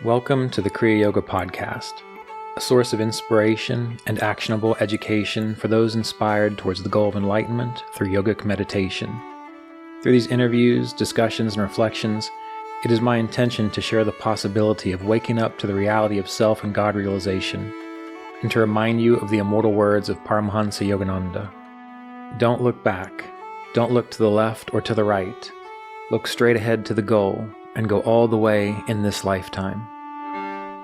Welcome to the Kriya Yoga Podcast, a source of inspiration and actionable education for those inspired towards the goal of enlightenment through yogic meditation. Through these interviews, discussions, and reflections, it is my intention to share the possibility of waking up to the reality of self and God realization, and to remind you of the immortal words of Paramahansa Yogananda. Don't look back. Don't look to the left or to the right. Look straight ahead to the goal and go all the way in this lifetime.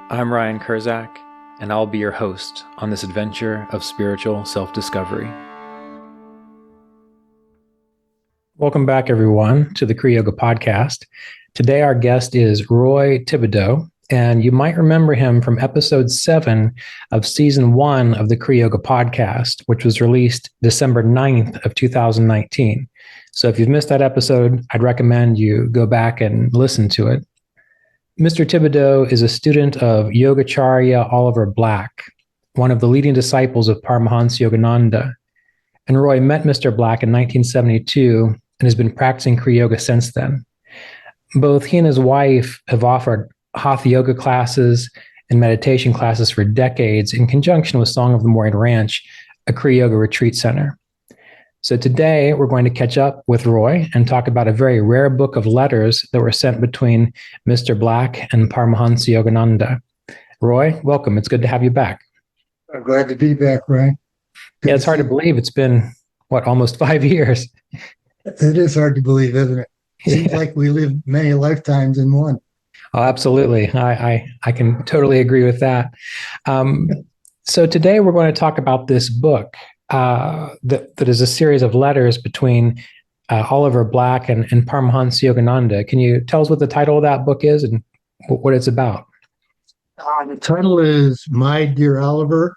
I'm Ryan Kurczak, and I'll be your host on this adventure of spiritual self-discovery. Welcome back, everyone, to the Kriya Yoga Podcast. Today, our guest is Roy Thibodeau, and you might remember him from episode 7 of season 1 of the Kriya Yoga Podcast, which was released December 9th of 2019. So if you've missed that episode, I'd recommend you go back and listen to it. Mr. Thibodeau is a student of Yogacharya Oliver We, one of the leading disciples of Paramahansa Yogananda. And Roy met Mr. Black in 1972 and has been practicing Kriya Yoga since then. Both he and his wife have offered Hatha yoga classes and meditation classes for decades in conjunction with Song of the Morning Ranch, a Kriya Yoga retreat center. So today we're going to catch up with Roy and talk about a very rare book of letters that were sent between Mr. Black and Paramahansa Yogananda. Roy, welcome. It's good to have you back. I'm glad to be back, Ryan. Yeah, it's hard to believe. It's been, almost 5 years? It is hard to believe, isn't it? Seems like we live many lifetimes in one. Oh, absolutely. I can totally agree with that. So today we're going to talk about this book that is a series of letters between Oliver Black and Paramahansa Yogananda. Can you tell us what the title of that book is and what it's about? The title is My Dear Oliver.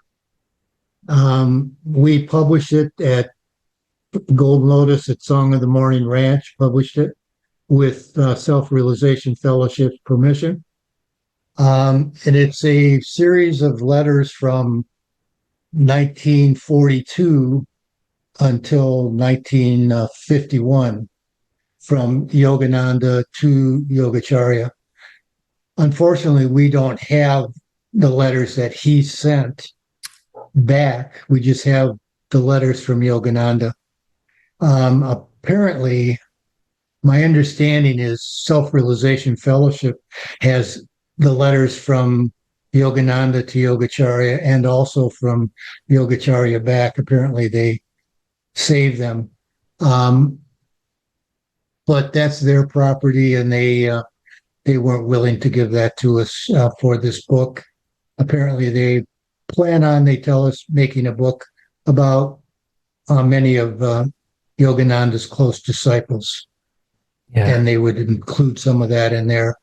We published it at Gold Lotus at Song of the Morning Ranch, published it with Self-Realization Fellowship's permission. And it's a series of letters from 1942 until 1951 from Yogananda to Yogacharya. Unfortunately, we don't have the letters that he sent back. We just have the letters from Yogananda. Apparently, my understanding is Self-Realization Fellowship has the letters from Yogananda to Yogacharya and also from Yogacharya back. Apparently, they saved them. But that's their property, and they weren't willing to give that to us for this book. Apparently, they plan on, they tell us, making a book about many of Yogananda's close disciples. Yeah. And they would include some of that in there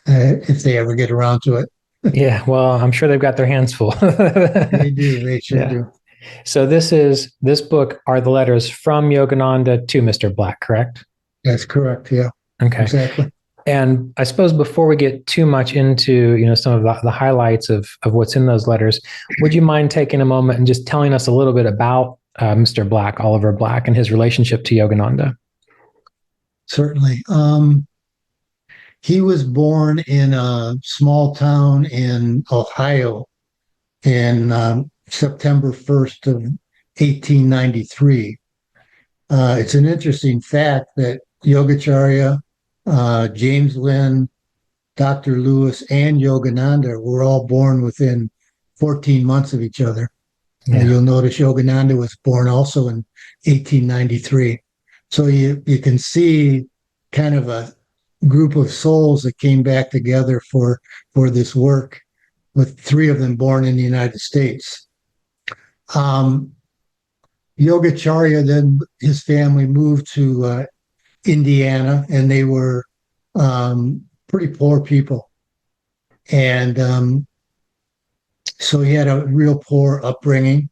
if they ever get around to it. Yeah, well, I'm sure they've got their hands full. They do. They sure do. So this book are the letters from Yogananda to Mr. Black, correct? That's correct. Yeah. Okay. Exactly. And I suppose before we get too much into some of the highlights of what's in those letters, would you mind taking a moment and just telling us a little bit about Mr. Black, Oliver Black, and his relationship to Yogananda? Certainly. He was born in a small town in Ohio in September 1st of 1893. It's an interesting fact that Yogacharya, James Lynn, Dr. Lewis, and Yogananda were all born within 14 months of each other. Yeah. You'll notice Yogananda was born also in 1893. So you can see kind of a group of souls that came back together for this work, with 3 of them born in the United States. Yogacharya, then his family moved to Indiana, and they were pretty poor people. And so he had a real poor upbringing.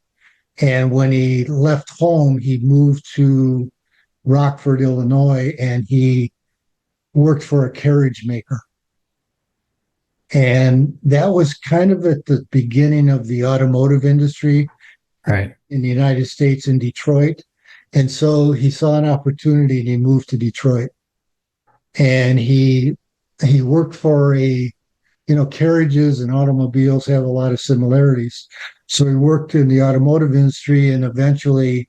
And when he left home, he moved to Rockford, Illinois, and he worked for a carriage maker. And that was kind of at the beginning of the automotive industry, right, in the United States, in Detroit. And so he saw an opportunity and he moved to Detroit. And he worked for a carriages and automobiles have a lot of similarities. So he worked in the automotive industry and eventually,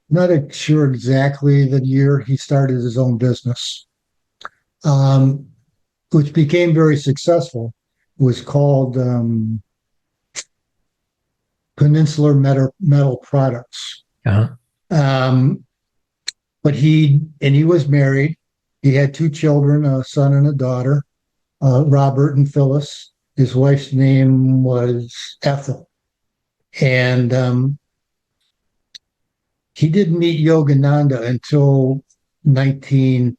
not sure exactly the year, he started his own business, which became very successful. It was called Peninsular Metal Products. Uh-huh. But he was married. He had 2 children, a son and a daughter, Robert and Phyllis. His wife's name was Ethel. And he didn't meet Yogananda until he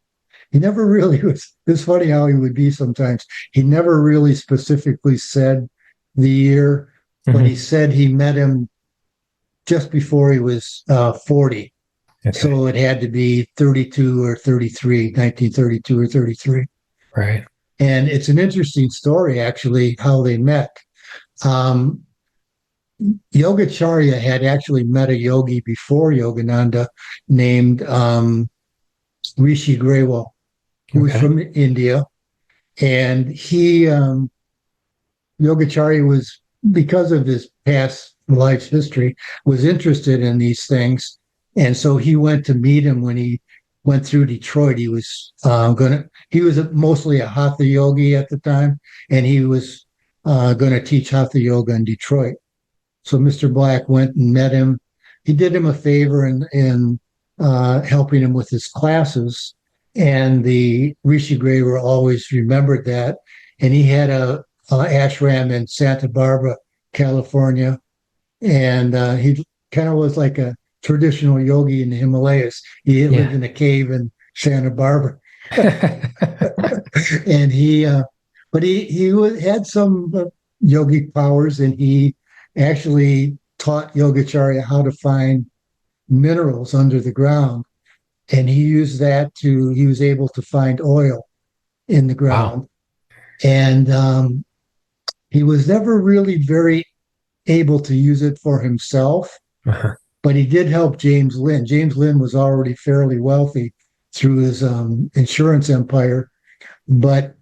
never really was. It's funny how he would be sometimes. He never really specifically said the year, but he said he met him just before he was 40. Okay. So it had to be 32 or 33, 1932 or 33. Right. And it's an interesting story, actually, how they met. Yogacharya had actually met a yogi before Yogananda named Rishi Grewal, who was from India. And Yogacharya was, because of his past life's history, was interested in these things. And so he went to meet him when he went through Detroit. He was mostly a Hatha yogi at the time, and he was going to teach Hatha yoga in Detroit. So Mr. Black went and met him. He did him a favor in helping him with his classes. And the Rishi Grewal always remembered that. And he had a ashram in Santa Barbara, California. And he kind of was like a traditional yogi in the Himalayas. He lived in a cave in Santa Barbara. And he had some yogic powers, and he actually taught Yogacharya how to find minerals under the ground. And he used that he was able to find oil in the ground. Wow. And he was never really very able to use it for himself, but he did help James Lynn. James Lynn was already fairly wealthy through his insurance empire, but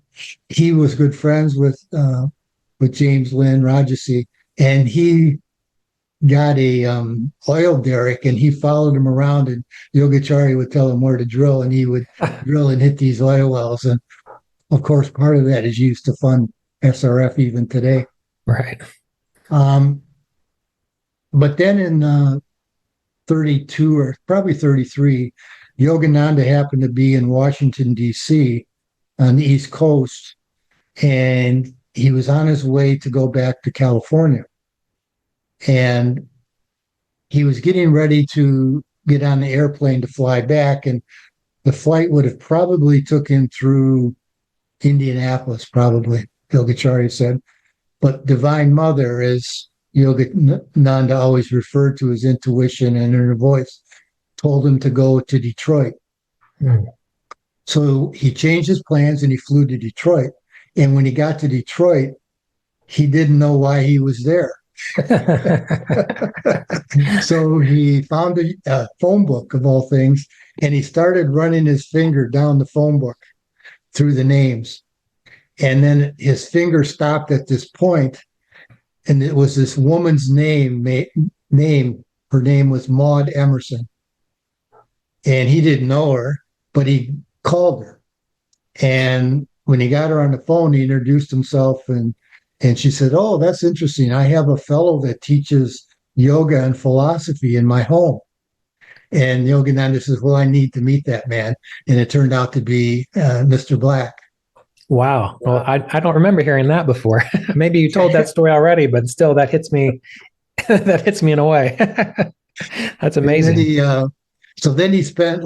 he was good friends with James Lynn Rajasi, and he got a oil derrick, and he followed him around, and Yogacharya would tell him where to drill, and he would drill and hit these oil wells. And of course, part of that is used to fund SRF even today. Right. But then in 32 or probably 33, Yogananda happened to be in Washington, D.C. on the East Coast, and he was on his way to go back to California. And he was getting ready to get on the airplane to fly back, and the flight would have probably took him through Indianapolis, probably, Yogacharya said. But Divine Mother, as Yogananda always referred to his intuition and her voice, told him to go to Detroit. So he changed his plans and he flew to Detroit. And when he got to Detroit, he didn't know why he was there. So he found a phone book, of all things, and he started running his finger down the phone book through the names. And then his finger stopped at this point, and it was this woman's name. Her name was Maud Emerson. And he didn't know her, but he called her. And when he got her on the phone, he introduced himself, and she said, "Oh, that's interesting. I have a fellow that teaches yoga and philosophy in my home." And Yogananda says, "Well, I need to meet that man." And it turned out to be Mr. Black. Wow. Well, I don't remember hearing that before. Maybe you told that story already, but still that hits me. That hits me in a way. That's amazing. So then he spent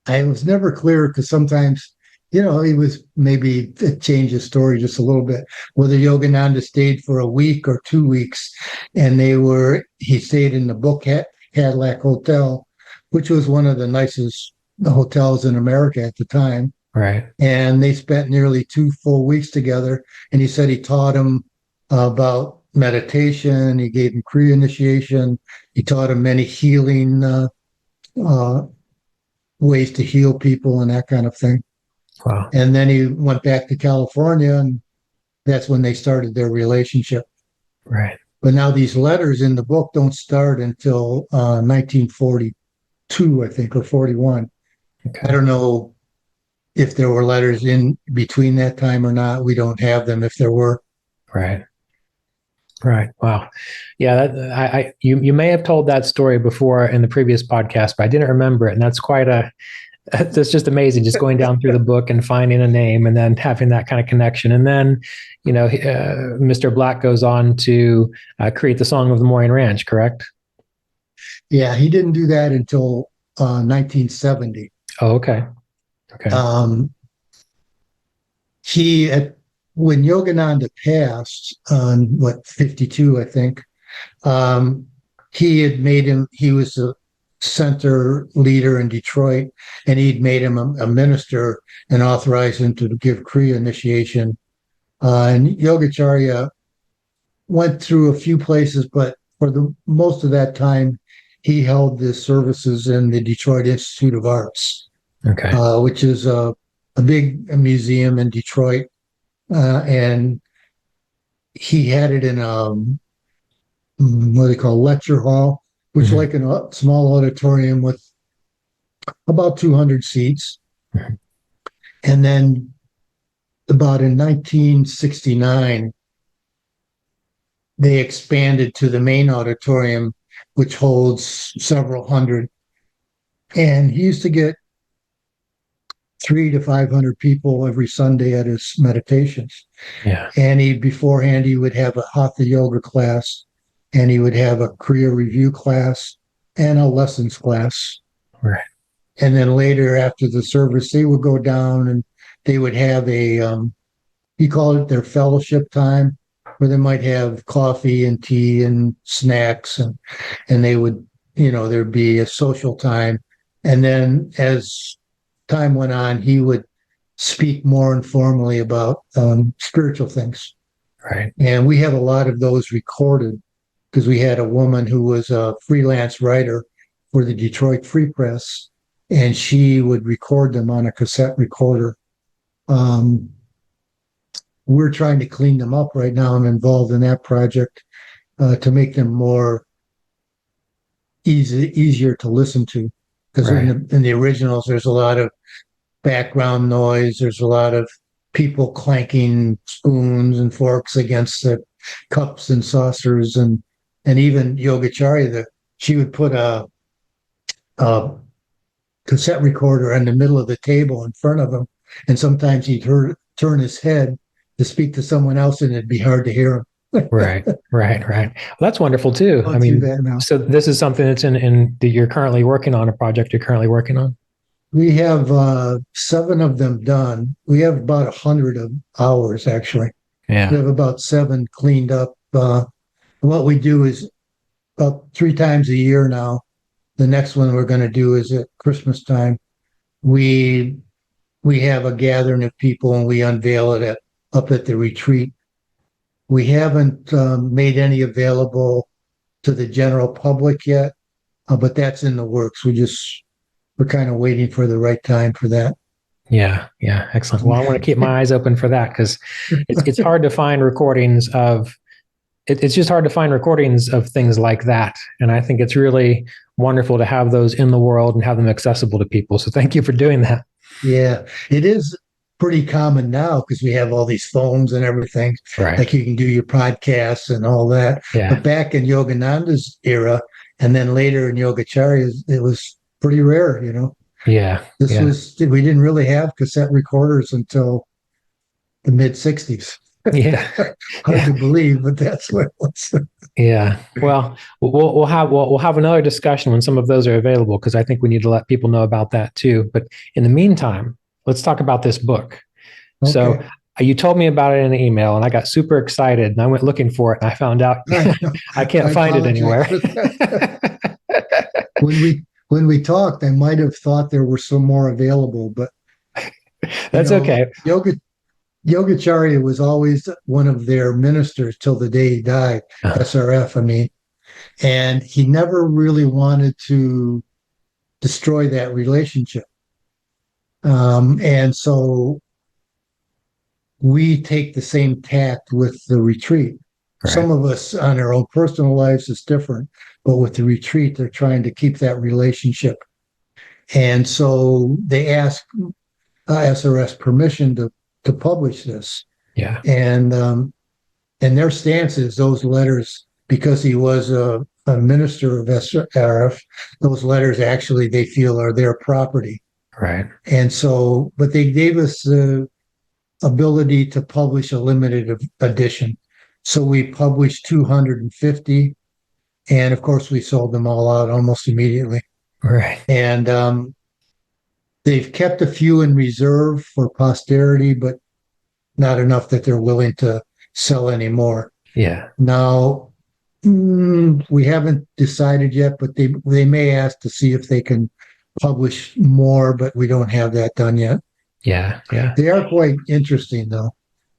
I was never clear, because sometimes, he was maybe change his story just a little bit, whether Yogananda stayed for a week or 2 weeks, and he stayed in the Book Cadillac Hotel, which was one of the nicest hotels in America at the time. Right. And they spent nearly 2 full weeks together. And he said he taught him about meditation. He gave him Kriya Initiation. He taught him many healing ways to heal people and that kind of thing. Wow. And then he went back to California, and that's when they started their relationship. Right. But now these letters in the book don't start until 1942, I think, or 41. Okay. I don't know if there were letters in between that time or not. We don't have them if there were. Right. Right. Wow. Yeah. You may have told that story before in the previous podcast, but I didn't remember it. And that's just amazing. Just going down through the book and finding a name and then having that kind of connection. And then, Mr. Black goes on to create the Song of the Moraine Ranch, correct? Yeah, he didn't do that until 1970. Oh, okay. Okay. When Yogananda passed on 52, I think, he was a center leader in Detroit, and he'd made him a minister and authorized him to give Kriya initiation. And Yogacharya went through a few places, but for the most of that time, he held the services in the Detroit Institute of Arts, Okay. which is a big museum in Detroit. And he had it in what they call lecture hall, which is like a small auditorium with about 200 seats. Mhm. And then about in 1969, they expanded to the main auditorium, which holds several hundred. And he used to get 300 to 500 people every Sunday at his meditations. Yeah. And beforehand, he would have a hatha yoga class, and he would have a Kriya review class and a lessons class. Right. And then later after the service, they would go down and they would have he called it their fellowship time, where they might have coffee and tea and snacks, and they would, there'd be a social time. And then as time went on, he would speak more informally about spiritual things. Right. And we have a lot of those recorded because we had a woman who was a freelance writer for the Detroit Free Press, and she would record them on a cassette recorder. We're trying to clean them up right now. I'm involved in that project to make them more easier to listen to. Because in the originals, there's a lot of background noise. There's a lot of people clanking spoons and forks against the cups and saucers, and even Yogacharya, she would put a cassette recorder in the middle of the table in front of him, and sometimes he'd turn his head to speak to someone else, and it'd be hard to hear him. Right. Well, that's wonderful too. I mean, so this is something that's in that you're currently working on, a project you're currently working on? We have 7 of them done. We have about 100 of hours, actually. Yeah. We have about 7 cleaned up. What we do is about 3 times a year now. The next one we're going to do is at Christmas time. We have a gathering of people and we unveil it up at the retreat. We haven't made any available to the general public yet, but that's in the works. We're kind of waiting for the right time for that. Yeah. Excellent. Well, I want to keep my eyes open for that, because it's hard to find recordings of. It's just hard to find recordings of things like that, and I think it's really wonderful to have those in the world and have them accessible to people. So thank you for doing that. Yeah, it is pretty common now because we have all these phones and everything. Right. Like you can do your podcasts and all that. Yeah. But back in Yogananda's era, and then later in Yogacharya's, it was pretty rare, Yeah. We didn't really have cassette recorders until the mid 60s. Yeah. Hard to believe, but that's what it was. Yeah. Well, we'll have another discussion when some of those are available, because I think we need to let people know about that too. But in the meantime, let's talk about this book. Okay. So you told me about it in an email, and I got super excited, and I went looking for it, and I found out I can't find it anywhere. When we talked, I might have thought there were some more available, but that's okay. Yogacharya was always one of their ministers till the day he died, SRF, and he never really wanted to destroy that relationship. And so we take the same tact with the retreat. Right. Some of us on our own personal lives is different, but with the retreat, they're trying to keep that relationship. And so they asked SRS permission to publish this. Yeah. And their stance is those letters, because he was a minister of SRF, those letters actually they feel are their property. Right. And so, but they gave us the ability to publish a limited edition. So we published 250. And of course, we sold them all out almost immediately. Right. And they've kept a few in reserve for posterity, but not enough that they're willing to sell anymore. Yeah. Now, we haven't decided yet, but they may ask to see if they can publish more, but we don't have that done yet. Yeah. Yeah. They are quite interesting, though.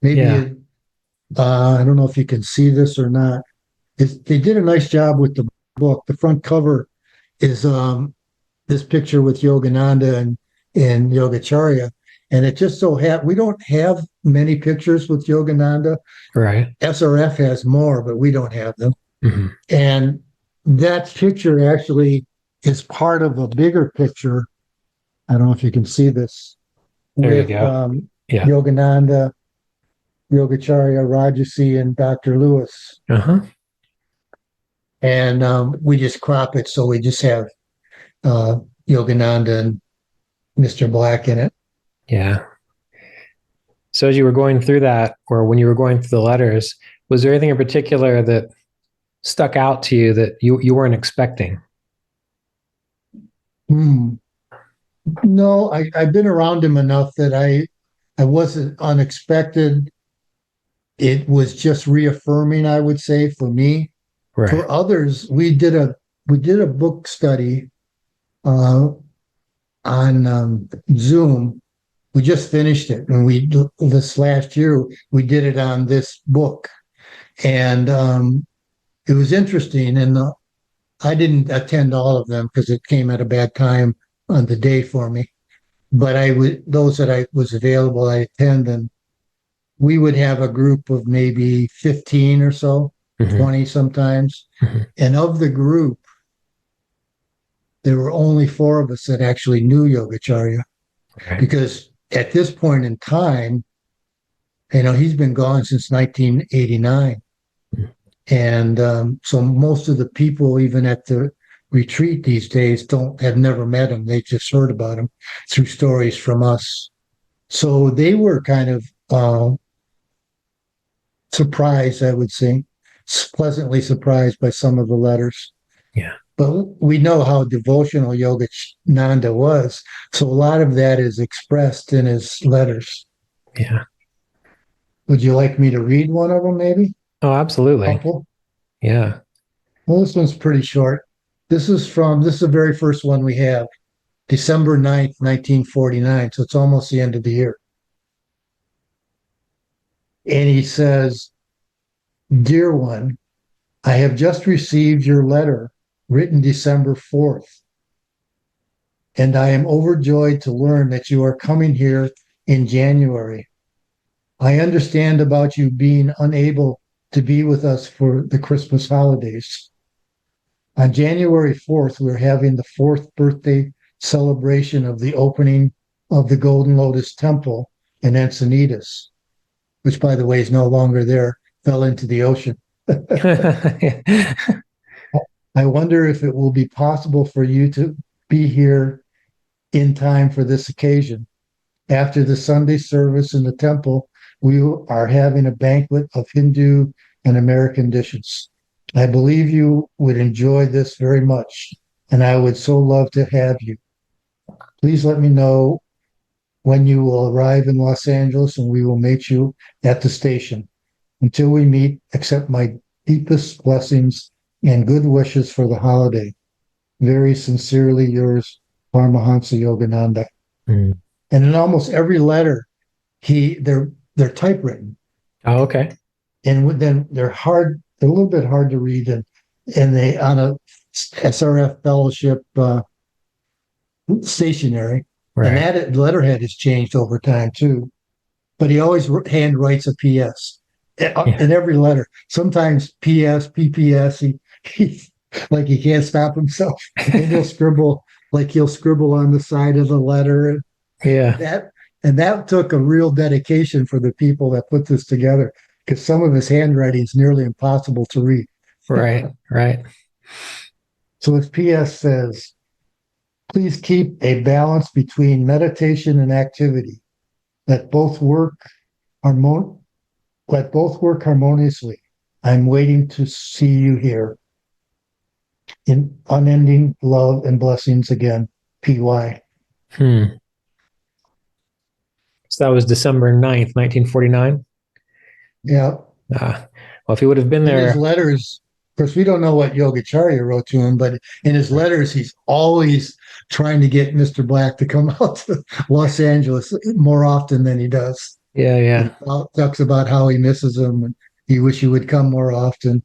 Maybe, I don't know if you can see this or not. They did a nice job with the book. The front cover is this picture with Yogananda and Yogacharya. And it just so happened, we don't have many pictures with Yogananda. Right. SRF has more, but we don't have them. Mm-hmm. And that picture actually is part of a bigger picture. I don't know if you can see this. There with, you go. Yogananda, Yogacharya, Rajasi, and Dr. Lewis. Uh-huh. And we just crop it, so we just have Yogananda and Mr. Black in it. Yeah. So as you were going through that, or when you were going through the letters, was there anything in particular that stuck out to you that you weren't expecting? No, I've been around him enough that I wasn't unexpected. It was just reaffirming, I would say, for me. Right. For others, we did a book study on Zoom. We just finished it, and this last year we did it on this book, and it was interesting. And I didn't attend all of them because it came at a bad time on the day for me. But those that I was available, I attend, and we would have a group of maybe 15 or so, 20 sometimes. And of the group, there were only 4 of us that actually knew Yogacharya. Okay. Because at this point in time, he's been gone since 1989. And so most of the people, even at the retreat these days, have never met him. They just heard about him through stories from us. So they were kind of surprised, I would say, pleasantly surprised by some of the letters. Yeah. But we know how devotional Yogananda was. So a lot of that is expressed in his letters. Yeah. Would you like me to read one of them, maybe? Oh, absolutely. Couple? Yeah. Well, this one's pretty short. This is the very first one we have, December 9th, 1949. So it's almost the end of the year. And he says, "Dear one, I have just received your letter written December 4th. And I am overjoyed to learn that you are coming here in January. I understand about you being unable to be with us for the Christmas holidays. On January 4th, we're having the 4th birthday celebration of the opening of the Golden Lotus Temple in Encinitas, which, by the way, is no longer there, fell into the ocean. I wonder if it will be possible for you to be here in time for this occasion. After the Sunday service in the temple, we are having a banquet of Hindu and American dishes. I believe you would enjoy this very much, and I would so love to have you. Please let me know when you will arrive in Los Angeles, and we will meet you at the station. Until we meet, accept my deepest blessings and good wishes for the holiday. Very sincerely yours, Paramahansa Yogananda." And in almost every letter, they're typewritten. Oh, okay. And then they're a little bit hard to read, and they on a SRF fellowship stationery. Right. And that letterhead has changed over time too. but he always hand writes a PS in every letter. Sometimes PS, PPS. He like he can't stop himself, and he'll scribble on the side of the letter. Yeah. That took a real dedication for the people that put this together, because some of his handwriting is nearly impossible to read. Right. So his PS says, please keep a balance between meditation and activity. Let both work harmoniously. I'm waiting to see you here. In unending love and blessings again, PY. So that was December 9th, 1949. Yeah. Well, if he would have been there. In his letters, of course, we don't know what Yogacharya wrote to him, but in his letters, he's always trying to get Mr. Black to come out to Los Angeles more often than he does. Yeah. He talks about how he misses him and he wish he would come more often.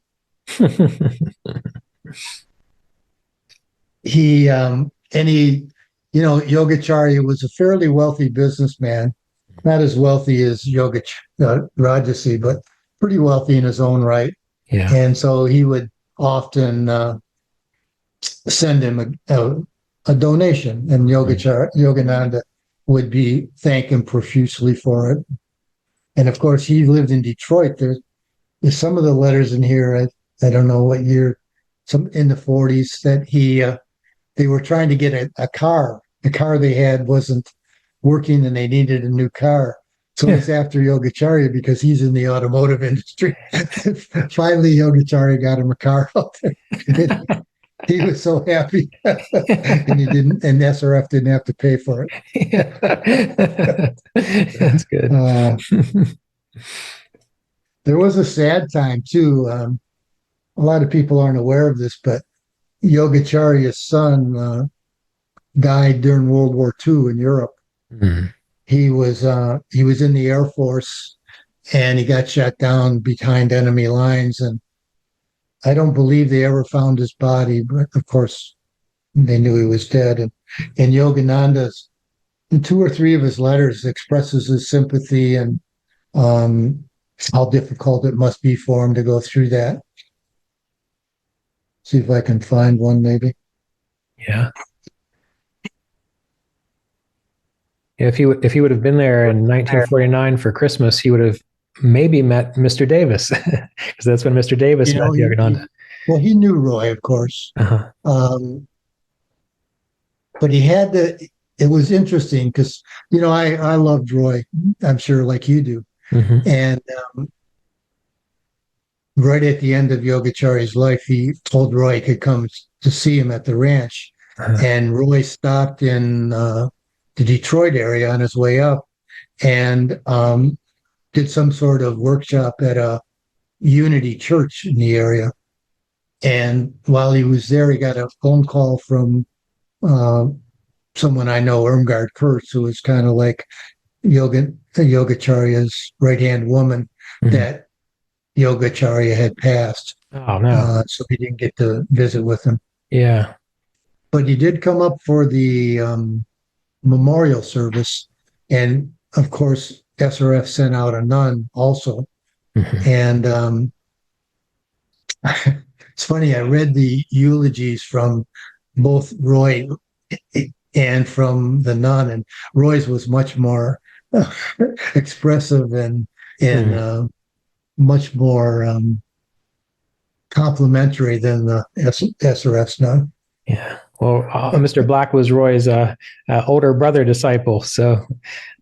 Yogacharya was a fairly wealthy businessman, not as wealthy as Rajasi, but pretty wealthy in his own right. Yeah. And so he would often send him a donation, and Yogananda would thank him profusely for it. And of course, he lived in Detroit. There's some of the letters in here. I don't know what year, some in the 40s, that they were trying to get a car. The car they had wasn't working, and they needed a new car. So it's after Yogacharya, because he's in the automotive industry. Finally, Yogacharya got him a car out there. He was so happy, and SRF didn't have to pay for it. That's good. There was a sad time too. A lot of people aren't aware of this, but Yogacharya's son died during World War II in Europe. Mm-hmm. He was in the Air Force, and he got shot down behind enemy lines, and I don't believe they ever found his body, but of course they knew he was dead. And Yogananda's, in 2 or 3 of his letters, expresses his sympathy and how difficult it must be for him to go through that. See if I can find one, maybe. Yeah. If he would have been there in 1949 for Christmas, he would have maybe met Mr. Davis, because that's when Mr. Davis met Yogananda. He knew Roy, of course. But he had it was interesting because, I loved Roy, I'm sure, like you do. Mm-hmm. And right at the end of Yogacharya's life, he told Roy he could come to see him at the ranch. And Roy stopped in the Detroit area on his way up and did some sort of workshop at a Unity church in the area. And while he was there, he got a phone call from someone I know, Irmgard Kurtz, who was kind of like Yogacharya's right-hand woman, that Yogacharya had passed. Oh, no. So he didn't get to visit with him. Yeah. But he did come up for the memorial service. And, of course, SRF sent out a nun also. And it's funny, I read the eulogies from both Roy and from the nun, and Roy's was much more expressive and much more complimentary than the SRF's nun. Yeah. Well, Mr. Black was Roy's older brother disciple. So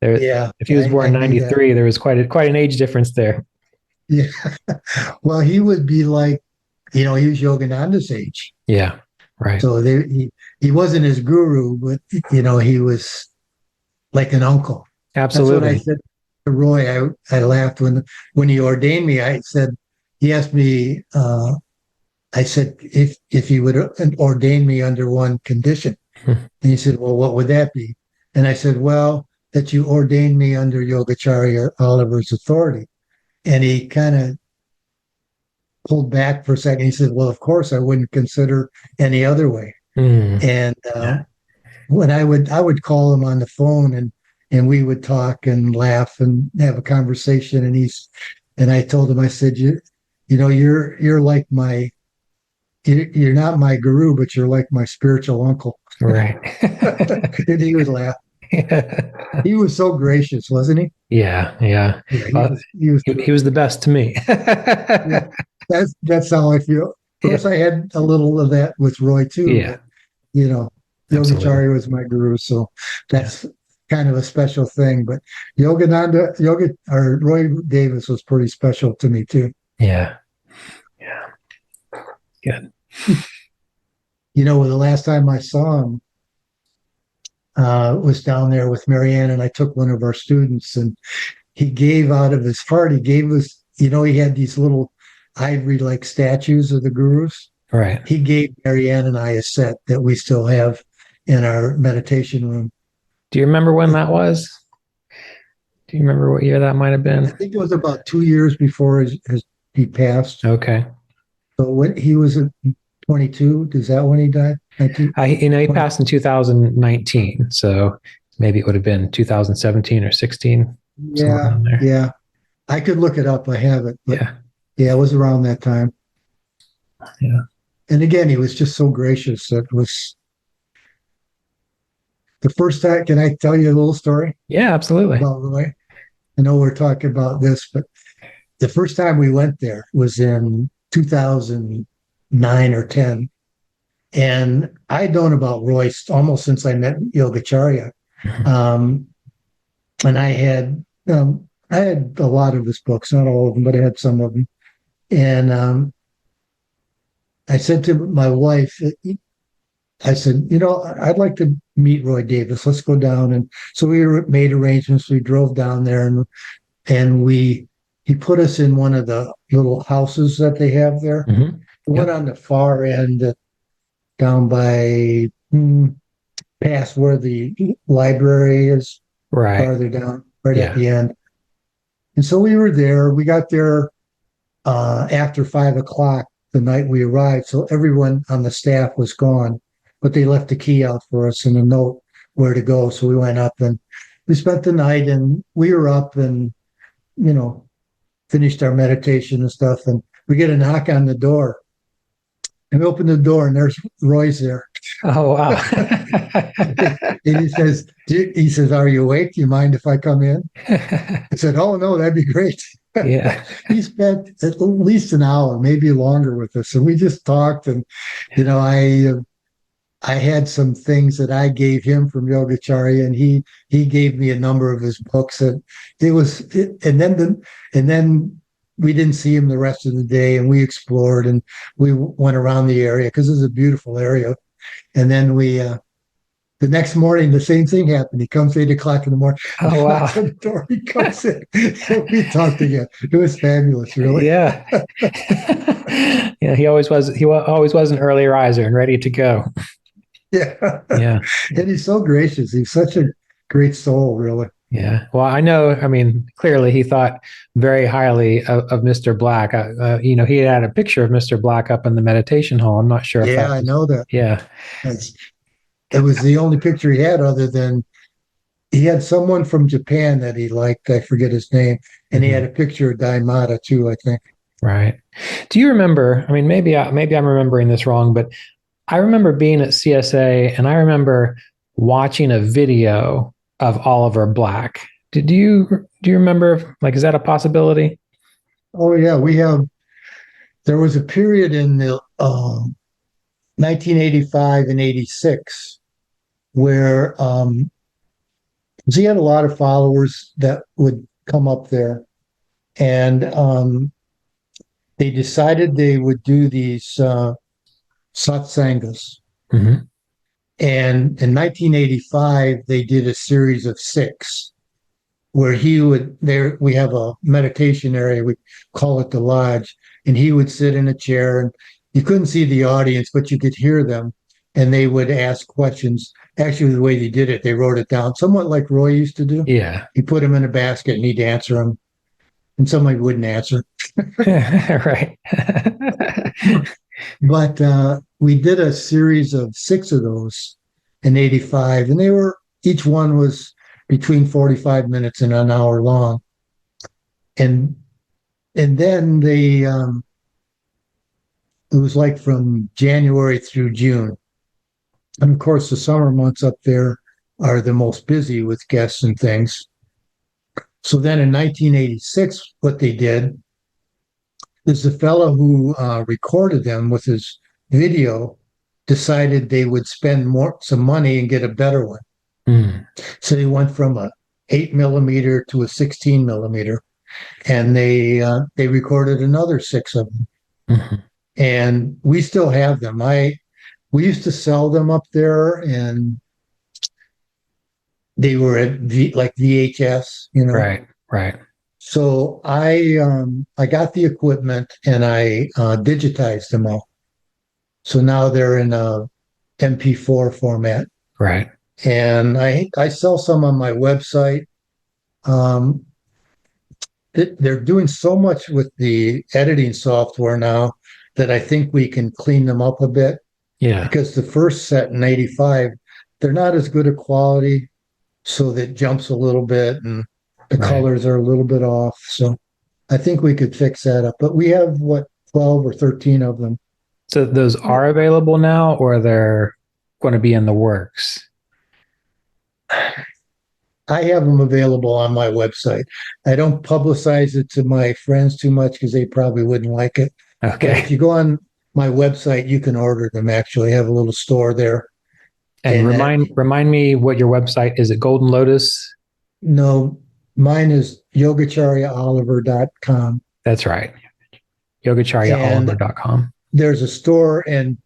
if he was born in 93, there was quite an age difference there. Yeah. Well, he would be like, he was Yogananda's age. Yeah. Right. So he wasn't his guru, but, he was like an uncle. Absolutely. That's what I said to Roy. I laughed when he ordained me. He asked me, I said, if he would ordain me under one condition. And he said, well, what would that be? And I said, well, that you ordain me under Yogacharya Oliver's authority. And he kind of pulled back for a second. He said, well, of course, I wouldn't consider any other way. And when I would call him on the phone, and and we would talk and laugh and have a conversation. And I told him, I said, you're like you're not my guru, but you're like my spiritual uncle. Right. And he would laugh. Yeah. He was so gracious, wasn't he? Yeah. Yeah. He was the best to me. Yeah, that's how I feel. Of course, I had a little of that with Roy too. Yeah. But, Yogacharya was my guru, so that's kind of a special thing. But Roy Davis was pretty special to me too. Yeah. Yeah. Good. The last time I saw him was down there with Marianne, and I took one of our students, and he gave out of his heart. He gave us, he had these little ivory-like statues of the gurus. Right. He gave Marianne and I a set that we still have in our meditation room. Do you remember when that was? Do you remember what year that might have been? I think it was about 2 years before he passed. Okay. So when he was 22, is that when he died? He passed in 2019, so maybe it would have been 2017 or 16. Yeah, yeah. I could look it up. I have it. But yeah, it was around that time. Yeah. And again, he was just so gracious. It was the first time. Can I tell you a little story? Yeah, absolutely. About Roy? I know we're talking about this, but the first time we went there was in 2009 or 10. And I'd known about Roy almost since I met Yogacharya. And I had a lot of his books, not all of them, but I had some of them. And I said to my wife, I said, I'd like to meet Roy Davis. Let's go down. And so we made arrangements. We drove down there, and he put us in one of the little houses that they have there. Mm-hmm. We went on the far end, down by past where the library is, right farther down, at the end. And so we were there. We got there after 5:00 the night we arrived. So everyone on the staff was gone, but they left the key out for us and a note where to go. So we went up and we spent the night, and we were up and, finished our meditation and stuff. And we get a knock on the door, and we open the door, and there's Roy's there. Oh, wow. And he says, "Are you awake? Do you mind if I come in?" I said, "Oh, no, that'd be great." Yeah. He spent at least an hour, maybe longer with us. And we just talked. And, I had some things that I gave him from Yogacharya, and he gave me a number of his books. And then we didn't see him the rest of the day, and we explored and we went around the area because it's a beautiful area. And then the next morning, the same thing happened. He comes 8:00 in the morning. Oh, wow. To the door, he comes in. So we talked again. It was fabulous, really. Yeah. Yeah. He always was an early riser and ready to go. Yeah. Yeah. And he's so gracious. He's such a great soul, really. Yeah. Well, I know, clearly he thought very highly of Mr. Black. He had a picture of Mr. Black up in the meditation hall. I'm not sure. I know that. Yeah. It was the only picture he had, other than he had someone from Japan that he liked. I forget his name. And he had a picture of Daimata too, I think. Right. Do you remember, maybe I'm remembering this wrong, but I remember being at CSA, and I remember watching a video of Oliver Black. Do you remember, is that a possibility? Oh yeah, there was a period in the 1985 and 86 where he had a lot of followers that would come up there, and they decided they would do these satsangas. Mm-hmm. And in 1985, they did a series of 6 where we have a meditation area, we call it the lodge, and he would sit in a chair, and you couldn't see the audience, but you could hear them, and they would ask questions. Actually, the way they did it, they wrote it down, somewhat like Roy used to do. Yeah. He put them in a basket and he'd answer them, and somebody wouldn't answer. Right. But we did a series of 6 of those in 85, and each one was between 45 minutes and an hour long. And then it was like from January through June. And of course, the summer months up there are the most busy with guests and things. So then in 1986, what they did is the fellow who recorded them with his video decided they would spend some money and get a better one. Mm. So they went from a 8mm to a 16mm, and they recorded another 6 of them. Mm-hmm. And we still have them. We used to sell them up there, and they were at like VHS, Right. So I got the equipment and I digitized them all. So now they're in a MP4 format. Right. And I sell some on my website. They're doing so much with the editing software now that I think we can clean them up a bit. Yeah. Because the first set in 85, they're not as good a quality, so that jumps a little bit and the colors are a little bit off. So I think we could fix that up. But we have 12 or 13 of them. So those are available now, or they're going to be in the works? I have them available on my website. I don't publicize it to my friends too much because they probably wouldn't like it. Okay. But if you go on my website, you can order them. Actually, I have a little store there. And remind me what your website is. It Golden Lotus? No, mine is yogacharyaoliver.com. That's right. Yogacharyaoliver.com. There's a store, and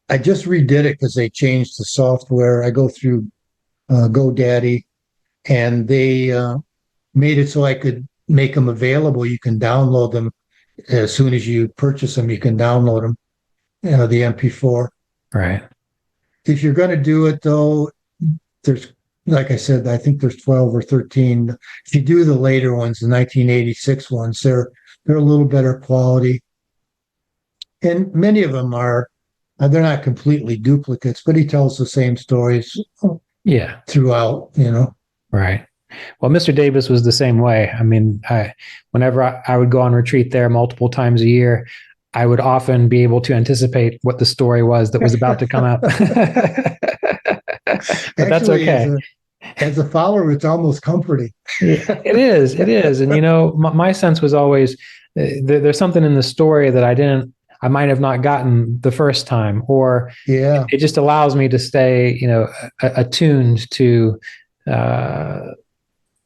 I just redid it because they changed the software. I go through GoDaddy, and they made it so I could make them available. You can download them as soon as you purchase them. You can download them, the MP4. Right. If you're going to do it, though, there's, like I said, I think there's 12 or 13. If you do the later ones, the 1986 ones, they're a little better quality. And many of them they're not completely duplicates, but he tells the same stories throughout, Right. Well, Mr. Davis was the same way. I mean, whenever I would go on retreat there multiple times a year, I would often be able to anticipate what the story was that was about to come out. But actually, that's okay. As a follower, it's almost comforting. It is. And, my sense was always there's something in the story that I might have not gotten the first time, or it just allows me to stay, attuned to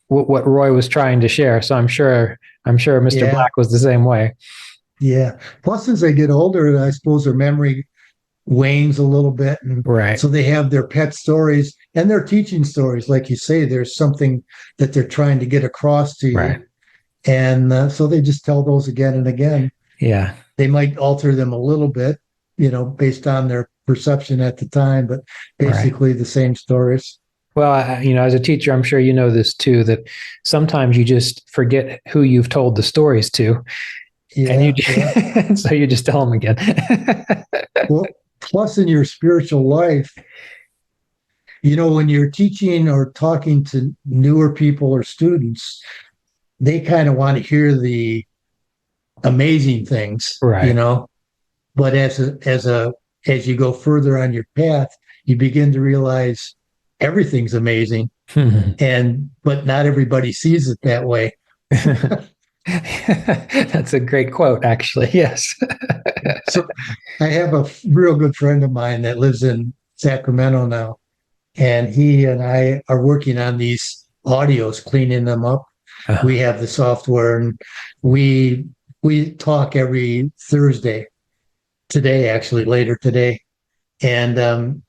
what Roy was trying to share. So I'm sure Mr. Black was the same way. Yeah. Plus, as they get older, I suppose their memory wanes a little bit. And so they have their pet stories and their teaching stories. Like you say, there's something that they're trying to get across to you. Right. And so they just tell those again and again. Yeah. They might alter them a little bit, based on their perception at the time, but basically the same stories. Well, as a teacher, I'm sure you know this too, that sometimes you just forget who you've told the stories to. And so you just tell them again. Well, plus in your spiritual life, when you're teaching or talking to newer people or students, they kind of want to hear the amazing things, but as you go further on your path, you begin to realize everything's amazing, but not everybody sees it that way. That's a great quote, actually. Yes. So I have a real good friend of mine that lives in Sacramento now, and he and I are working on these audios, cleaning them up. Uh-huh. We have the software, and we talk every Thursday. Today, actually, later today, and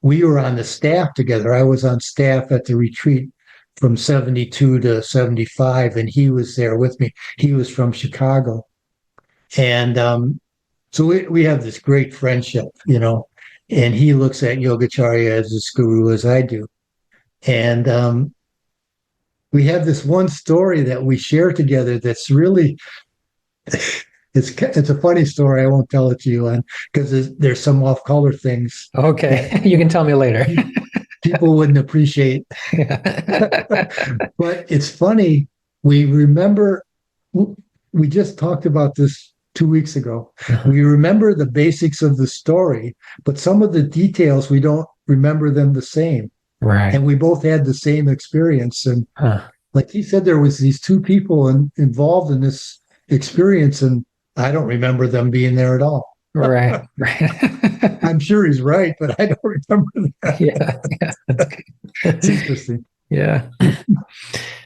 we were on the staff together. I was on staff at the retreat from 72 to 75, and he was there with me. He was from Chicago. And so we have this great friendship, and he looks at Yogacharya as a guru as I do. And we have this one story that we share together that's really, it's a funny story. I won't tell it to you because there's some off-color things. Okay, you can tell me later. people wouldn't appreciate. But it's funny. We remember, we just talked about this 2 weeks ago. We remember the basics of the story, but some of the details, we don't remember them the same. Right. And we both had the same experience. And like he said, there was these two people involved in this experience, and I don't remember them being there at all. Right. I'm sure he's right, but I don't remember that. Yeah. It's interesting. Yeah.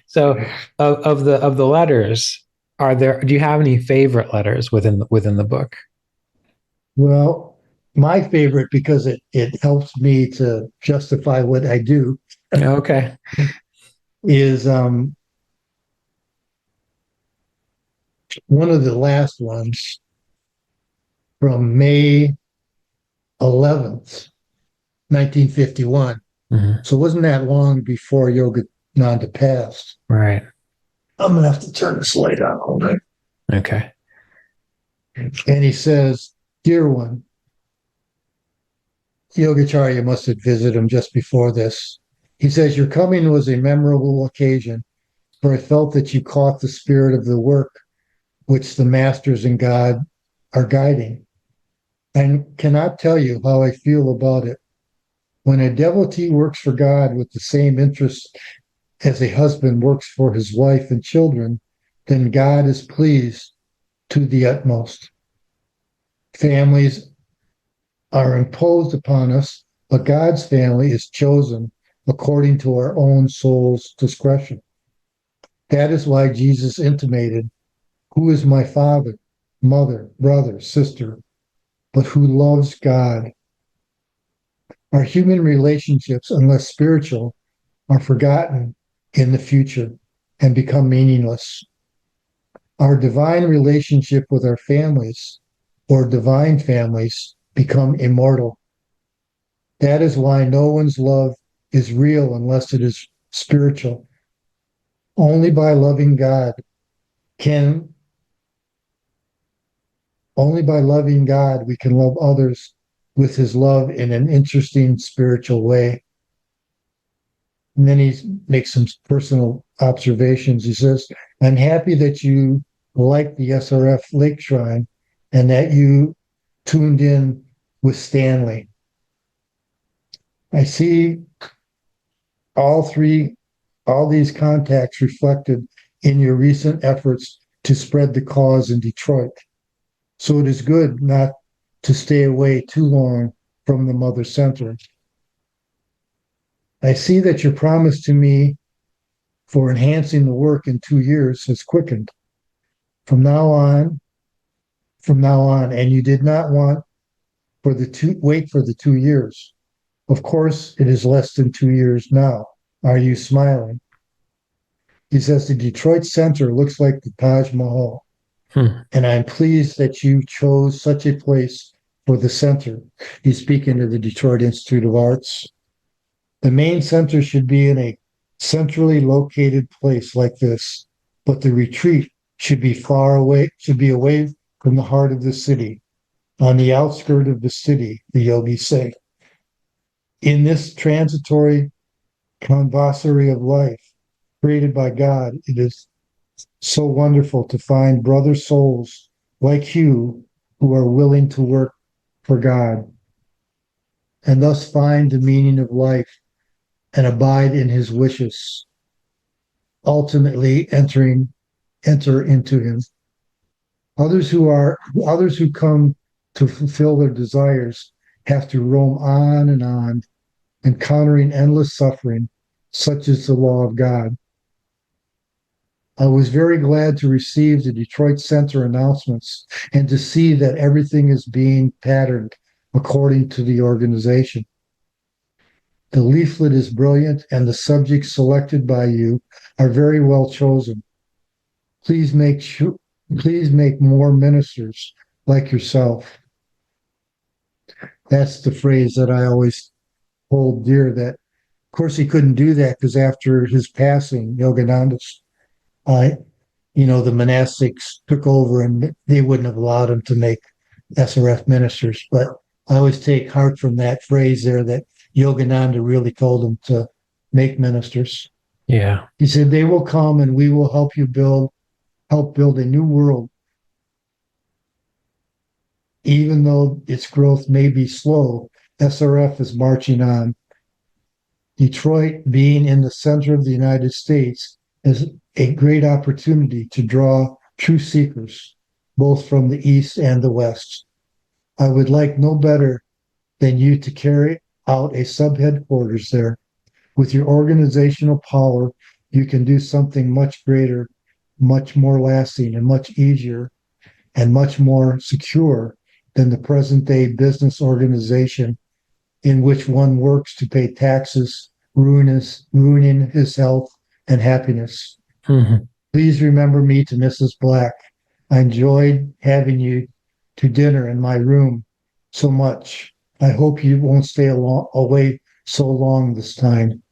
So of the letters, do you have any favorite letters within the book? Well, my favorite, because it helps me to justify what I do, Okay. is one of the last ones from May 11th, 1951. So it wasn't that long before Yogananda passed. Right. I'm going to have to turn this light on. Hold on. Okay. And he says, "Dear one, Yogacharya must have visited him just before this. He says, your coming was a memorable occasion, for I felt that you caught the spirit of the work which the masters and God are guiding. I cannot tell you how I feel about it. When a devotee works for God with the same interest as a husband works for his wife and children, then God is pleased to the utmost. Families are imposed upon us, but God's family is chosen according to our own soul's discretion. That is why Jesus intimated, who is my father, mother, brother, sister, but who loves God? Our human relationships, unless spiritual, are forgotten in the future and become meaningless. Our divine relationship with our families or divine families become immortal. That is why no one's love is real unless it is spiritual. Only by loving God we can love others with his love in an interesting spiritual way. And then he makes some personal observations. He says, I'm happy that you like the SRF Lake Shrine and that you tuned in with Stanley. I see all these contacts reflected in your recent efforts to spread the cause in Detroit. So it is good not to stay away too long from the Mother Center. I see that your promise to me for enhancing the work in 2 years has quickened. From now on, and you did not want wait for the 2 years. Of course, it is less than 2 years now. Are you smiling? He says the Detroit Center looks like the Taj Mahal. And I'm pleased that you chose such a place for the center. He's speaking to the Detroit Institute of Arts. The main center should be in a centrally located place like this, but the retreat should be away from the heart of the city, on the outskirt of the city, the yogis say. In this transitory convasary of life created by God, it is so wonderful to find brother souls like you who are willing to work for God and thus find the meaning of life and abide in his wishes, ultimately enter into him. Others who come to fulfill their desires have to roam on, encountering endless suffering, such is the law of God. I was very glad to receive the Detroit Center announcements and to see that everything is being patterned according to the organization. The leaflet is brilliant and the subjects selected by you are very well chosen. Please make more ministers like yourself. That's the phrase that I always hold dear. That, of course, he couldn't do that because after his passing, Yogananda's, the monastics took over and they wouldn't have allowed him to make SRF ministers. But I always take heart from that phrase there that Yogananda really told him to make ministers. Yeah. He said, they will come and we will help build a new world. Even though its growth may be slow, SRF is marching on. Detroit, being in the center of the United States, is a great opportunity to draw true seekers, both from the East and the West. I would like no better than you to carry out a sub-headquarters there. With your organizational power, you can do something much greater, much more lasting, and much easier, and much more secure than the present-day business organization in which one works to pay taxes, ruining his health and happiness. Mm-hmm. Please remember me to Mrs. Black. I enjoyed having you to dinner in my room so much. I hope you won't stay away so long this time.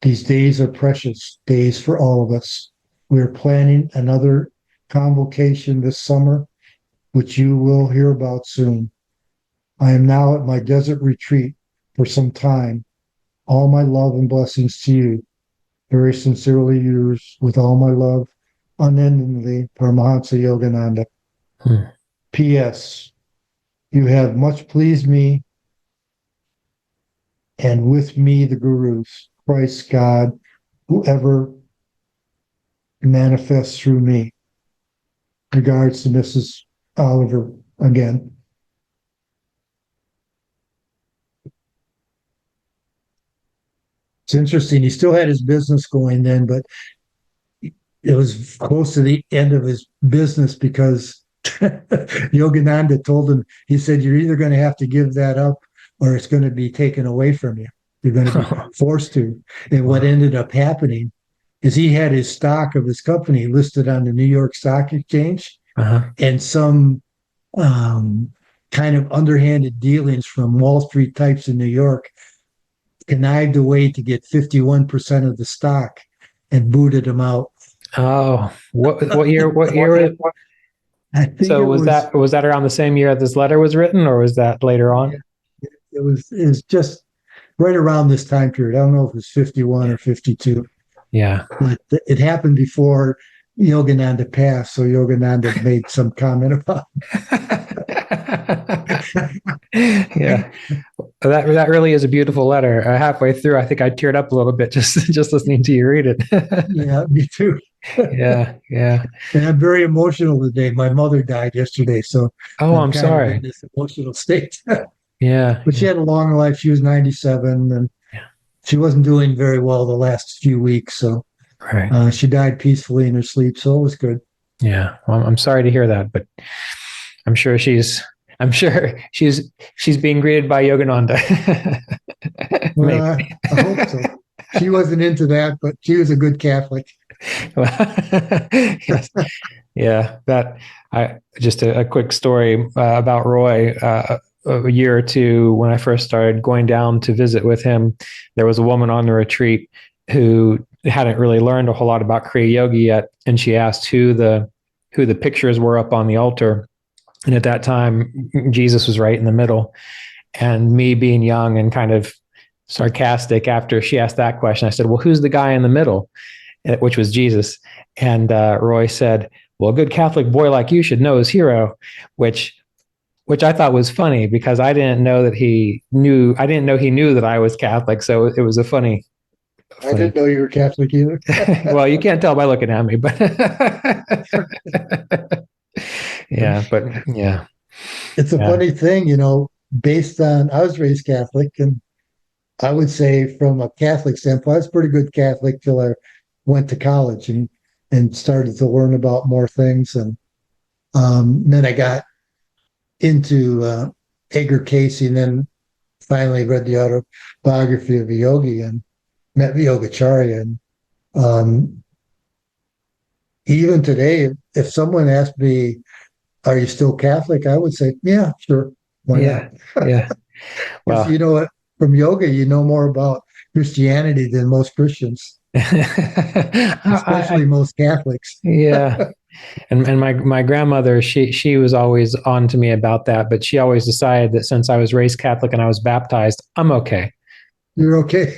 These days are precious days for all of us. We are planning another convocation this summer, which you will hear about soon. I am now at my desert retreat for some time. All my love and blessings to you. Very sincerely yours, with all my love, unendingly, Paramahansa Yogananda. P.S. You have much pleased me, and with me the gurus, Christ, God, whoever manifests through me. Regards to Mrs. Oliver again. It's interesting. He still had his business going then, but it was close to the end of his business because Yogananda told him, he said, you're either going to have to give that up or it's going to be taken away from you. You're going to be forced to. And what ended up happening is he had his stock of his company listed on the New York Stock Exchange, and some kind of underhanded dealings from Wall Street types in New York connived a way to get 51% of the stock and booted him out. Oh, what year? What year? I think so was that around the same year that this letter was written, or was that later on? Yeah, it was just right around this time period. I don't know if it was 51 or 52. Yeah, but it happened before Yogananda passed, so Yogananda made some comment about it. Yeah, that really is a beautiful letter. Halfway through, I think I teared up a little bit just listening to you read it. Yeah, me too. Yeah. And I'm very emotional today. My mother died yesterday, so I'm sorry. in this emotional state. Yeah, but she had a long life. She was 97, and she wasn't doing very well the last few weeks. So she died peacefully in her sleep, so it was good. Yeah, well, I'm sorry to hear that, but I'm sure she's being greeted by Yogananda. Well, I hope so. She wasn't into that, but she was a good Catholic. Yes. Yeah, just a quick story about Roy. A year or two when I first started going down to visit with him, there was a woman on the retreat who hadn't really learned a whole lot about Kriya Yoga yet, and she asked who the pictures were up on the altar. And at that time, Jesus was right in the middle. And me being young and kind of sarcastic, after she asked that question, I said, well, who's the guy in the middle? Which was Jesus. And Roy said, well, a good Catholic boy like you should know his hero, which I thought was funny because I didn't know he knew that I was Catholic. So it was a funny. I didn't know you were Catholic either. Well, you can't tell by looking at me, but yeah. It's a funny thing, based on, I was raised Catholic, and I would say from a Catholic standpoint, I was a pretty good Catholic till I went to college and started to learn about more things. And then I got into Edgar Cayce, and then finally read the autobiography of a yogi and met the Yogacharya. And even today, if someone asked me, are you still Catholic? I would say, yeah, sure. Why not? Yeah. Well, you know what? From yoga, you know more about Christianity than most Christians, especially most Catholics. Yeah. And my grandmother, she was always on to me about that, but she always decided that since I was raised Catholic and I was baptized, I'm okay. You're okay.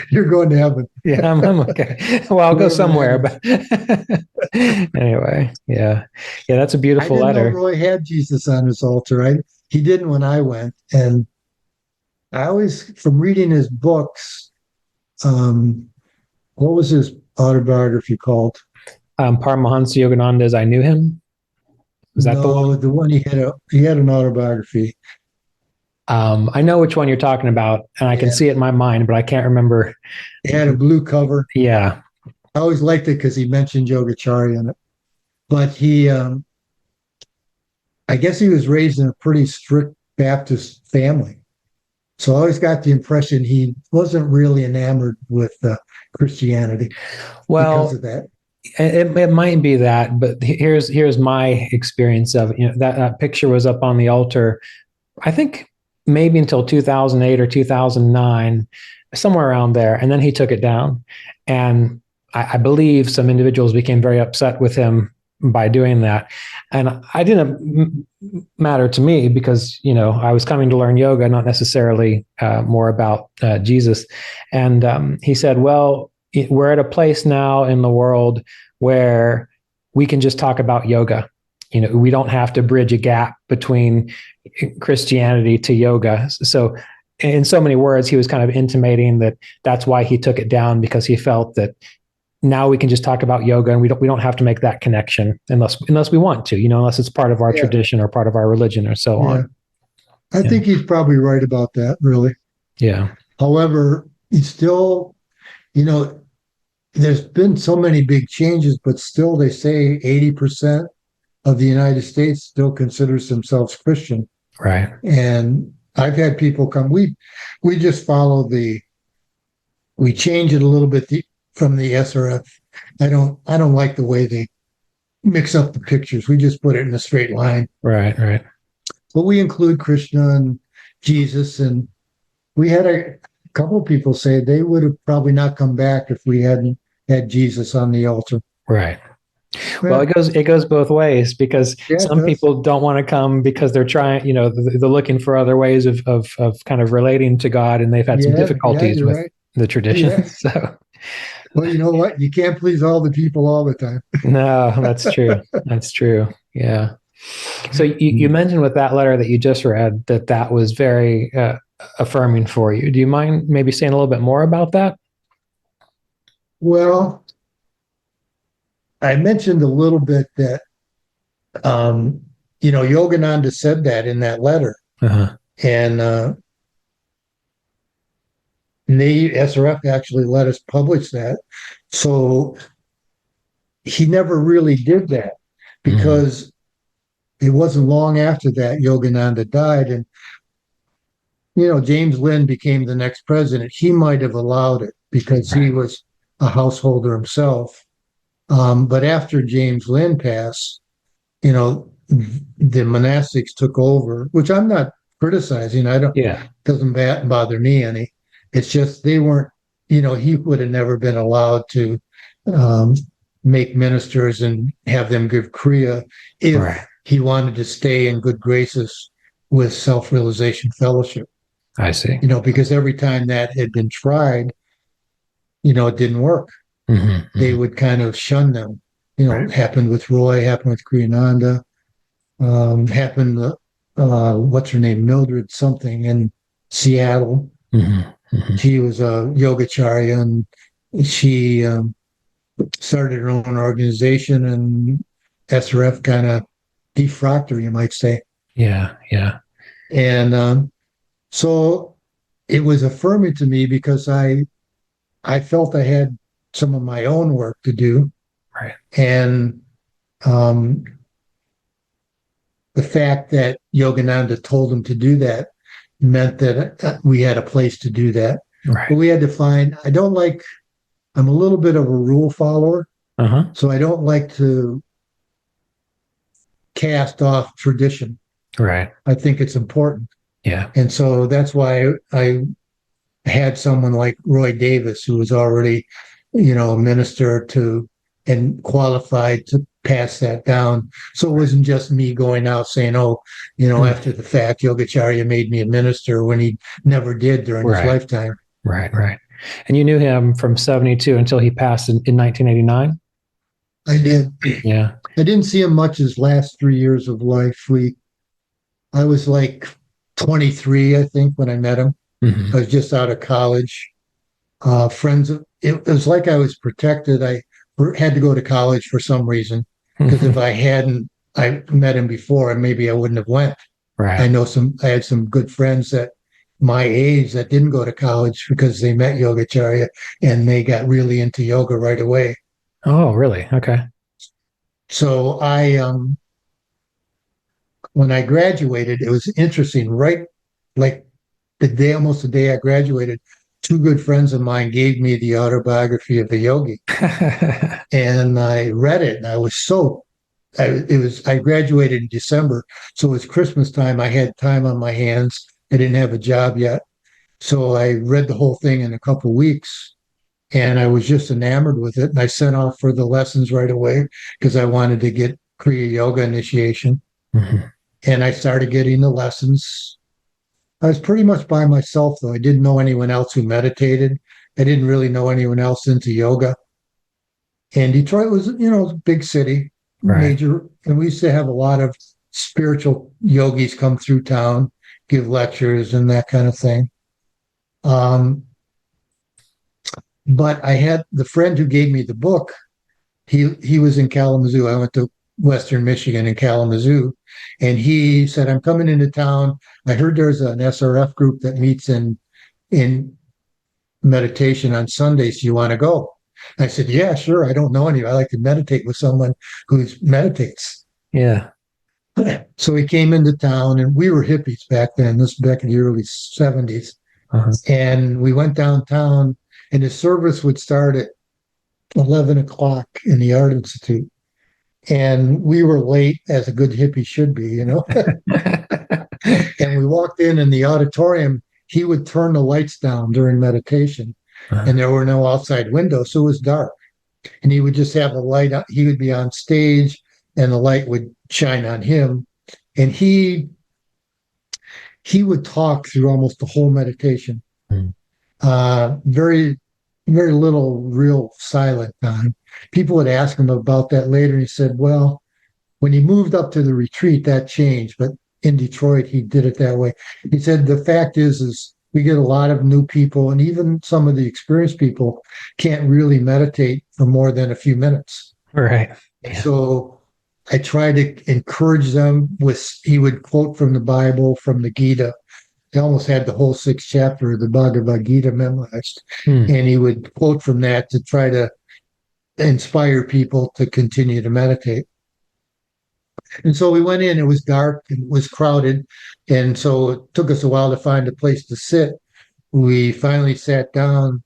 You're going to heaven. Yeah, I'm okay. Well, I'll go somewhere, but anyway, yeah. Yeah, that's a I beautiful didn't know letter. Roy had Jesus on his altar. He didn't when I went. And I always, from reading his books, um, what was his autobiography called? Paramahansa Yogananda, as I knew him. Was that the No, one? the one he had an autobiography. I know which one you're talking about, and I can Yeah. see it in my mind, but I can't remember. It had a blue cover. Yeah, I always liked it because he mentioned Yogacharya in it. But I guess he was raised in a pretty strict Baptist family. So I always got the impression he wasn't really enamored with Christianity because well, of that. it might be that, but here's my experience of it. That picture was up on the altar, I think maybe until 2008 or 2009, somewhere around there, and then he took it down. And I believe some individuals became very upset with him by doing that. And I didn't matter to me because I was coming to learn yoga, not necessarily more about Jesus. And he said, "Well, we're at a place now in the world where we can just talk about yoga. We don't have to bridge a gap between Christianity to yoga." So in so many words, he was kind of intimating that that's why he took it down, because he felt that now we can just talk about yoga and we don't have to make that connection unless we want to, unless it's part of our Yeah. tradition or part of our religion or so on. I think he's probably right about that, really. Yeah. However, he's still, there's been so many big changes, but still they say 80% of the United States still considers themselves Christian. Right. And I've had people come, we just follow we change it a little bit from the SRF. I don't like the way they mix up the pictures. We just put it in a straight line. Right. But we include Krishna and Jesus. And we had a couple of people say they would have probably not come back if we hadn't had Jesus on the altar. Right. Well, it goes both ways, because some people don't want to come because they're trying, they're looking for other ways of kind of relating to God, and they've had some difficulties with the tradition. Yeah. So, well, you know what? You can't please all the people all the time. No, that's true. That's true. Yeah. So you mentioned with that letter that you just read that was very affirming for you. Do you mind maybe saying a little bit more about that? Well, I mentioned a little bit that, Yogananda said that in that letter. Uh-huh. And the SRF actually let us publish that. So he never really did that, because it wasn't long after that Yogananda died. And, James Lynn became the next president. He might have allowed it because he was a householder himself. But after James Lynn passed, the monastics took over, which I'm not criticizing. Doesn't bother me any. It's just they weren't, he would have never been allowed to make ministers and have them give Kriya if he wanted to stay in good graces with Self-Realization Fellowship. I see. Because every time that had been tried, it didn't work. They would kind of shun them. It happened with Roy, happened with Kriyananda, happened, what's her name, Mildred something in Seattle. She was a Yogacharya, and she started her own organization, and SRF kind of defrocked her, you might say. Yeah. And so it was affirming to me, because I felt I had some of my own work to do. Right. And the fact that Yogananda told him to do that meant that we had a place to do that. Right. But we had to find, I'm a little bit of a rule follower. So I don't like to cast off tradition. Right. I think it's important. Yeah. And so that's why I had someone like Roy Davis, who was already, a minister to and qualified to pass that down. So it wasn't just me going out saying, oh, after the fact, Yogacharya made me a minister, when he never did during his lifetime. Right. And you knew him from 72 until he passed in 1989? I did. Yeah. I didn't see him much his last 3 years of life. I was like 23, I think, when I met him. I was just out of college. It was like I was protected. I had to go to college for some reason, because if I met him before, and maybe I wouldn't have went. Right. I had some good friends that my age that didn't go to college because they met Yogacharya and they got really into yoga right away. Oh, really? Okay. So when I graduated, it was interesting, right? Like almost the day I graduated, two good friends of mine gave me the autobiography of the yogi. And I read it, and I graduated in December. So it was Christmas time. I had time on my hands. I didn't have a job yet. So I read the whole thing in a couple of weeks, and I was just enamored with it. And I sent off for the lessons right away because I wanted to get Kriya Yoga Initiation. And I started getting the lessons. I was pretty much by myself, though. I didn't know anyone else who meditated. I didn't really know anyone else into yoga. And Detroit was, a big city, major. And we used to have a lot of spiritual yogis come through town, give lectures and that kind of thing. But I had the friend who gave me the book. He was in Kalamazoo. I went to Western Michigan in Kalamazoo, and he said, "I'm coming into town. I heard there's an SRF group that meets in meditation on Sundays. Do you want to go?" I said, "Yeah, sure. I don't know any. I like to meditate with someone who meditates." Yeah. So he came into town, and we were hippies back then. This was back in the early 70s. And we went downtown, and the service would start at 11 o'clock in the Art Institute. And we were late, as a good hippie should be, And we walked in the auditorium. He would turn the lights down during meditation, and there were no outside windows, so it was dark. And he would just have the light. He would be on stage, and the light would shine on him. And he would talk through almost the whole meditation. Very, very little real silent time. People would ask him about that later, and he said, well, when he moved up to the retreat, that changed. But in Detroit, he did it that way. He said, the fact is we get a lot of new people, and even some of the experienced people can't really meditate for more than a few minutes. Right. Yeah. So I tried to encourage them he would quote from the Bible, from the Gita. He almost had the whole 6th chapter of the Bhagavad Gita memorized. And he would quote from that to try to inspire people to continue to meditate. And so we went in. It was dark and it was crowded. And so it took us a while to find a place to sit. We finally sat down.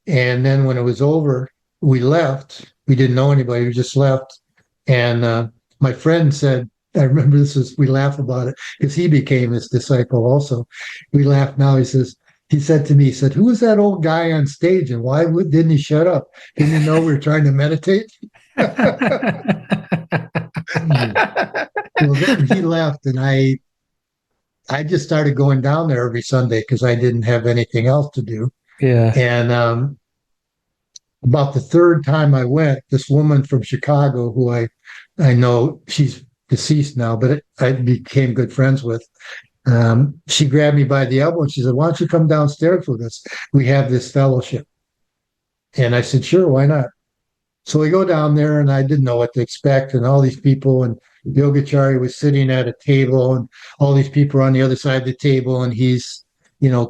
And then when it was over, we left. We didn't know anybody. We just left. And my friend said, I remember we laugh about it because he became his disciple also. We laugh now. He said to me, who was that old guy on stage, and why didn't he shut up? Didn't he know we were trying to meditate? Well, then he left, and I just started going down there every Sunday because I didn't have anything else to do. Yeah. And about the third time I went, this woman from Chicago, who I know, she's deceased now, but I became good friends with. She grabbed me by the elbow and she said, "Why don't you come downstairs with us? We have this fellowship." And I said, "Sure, why not?" So we go down there, and I didn't know what to expect, and all these people, and Yogacharya was sitting at a table, and all these people are on the other side of the table, and he's,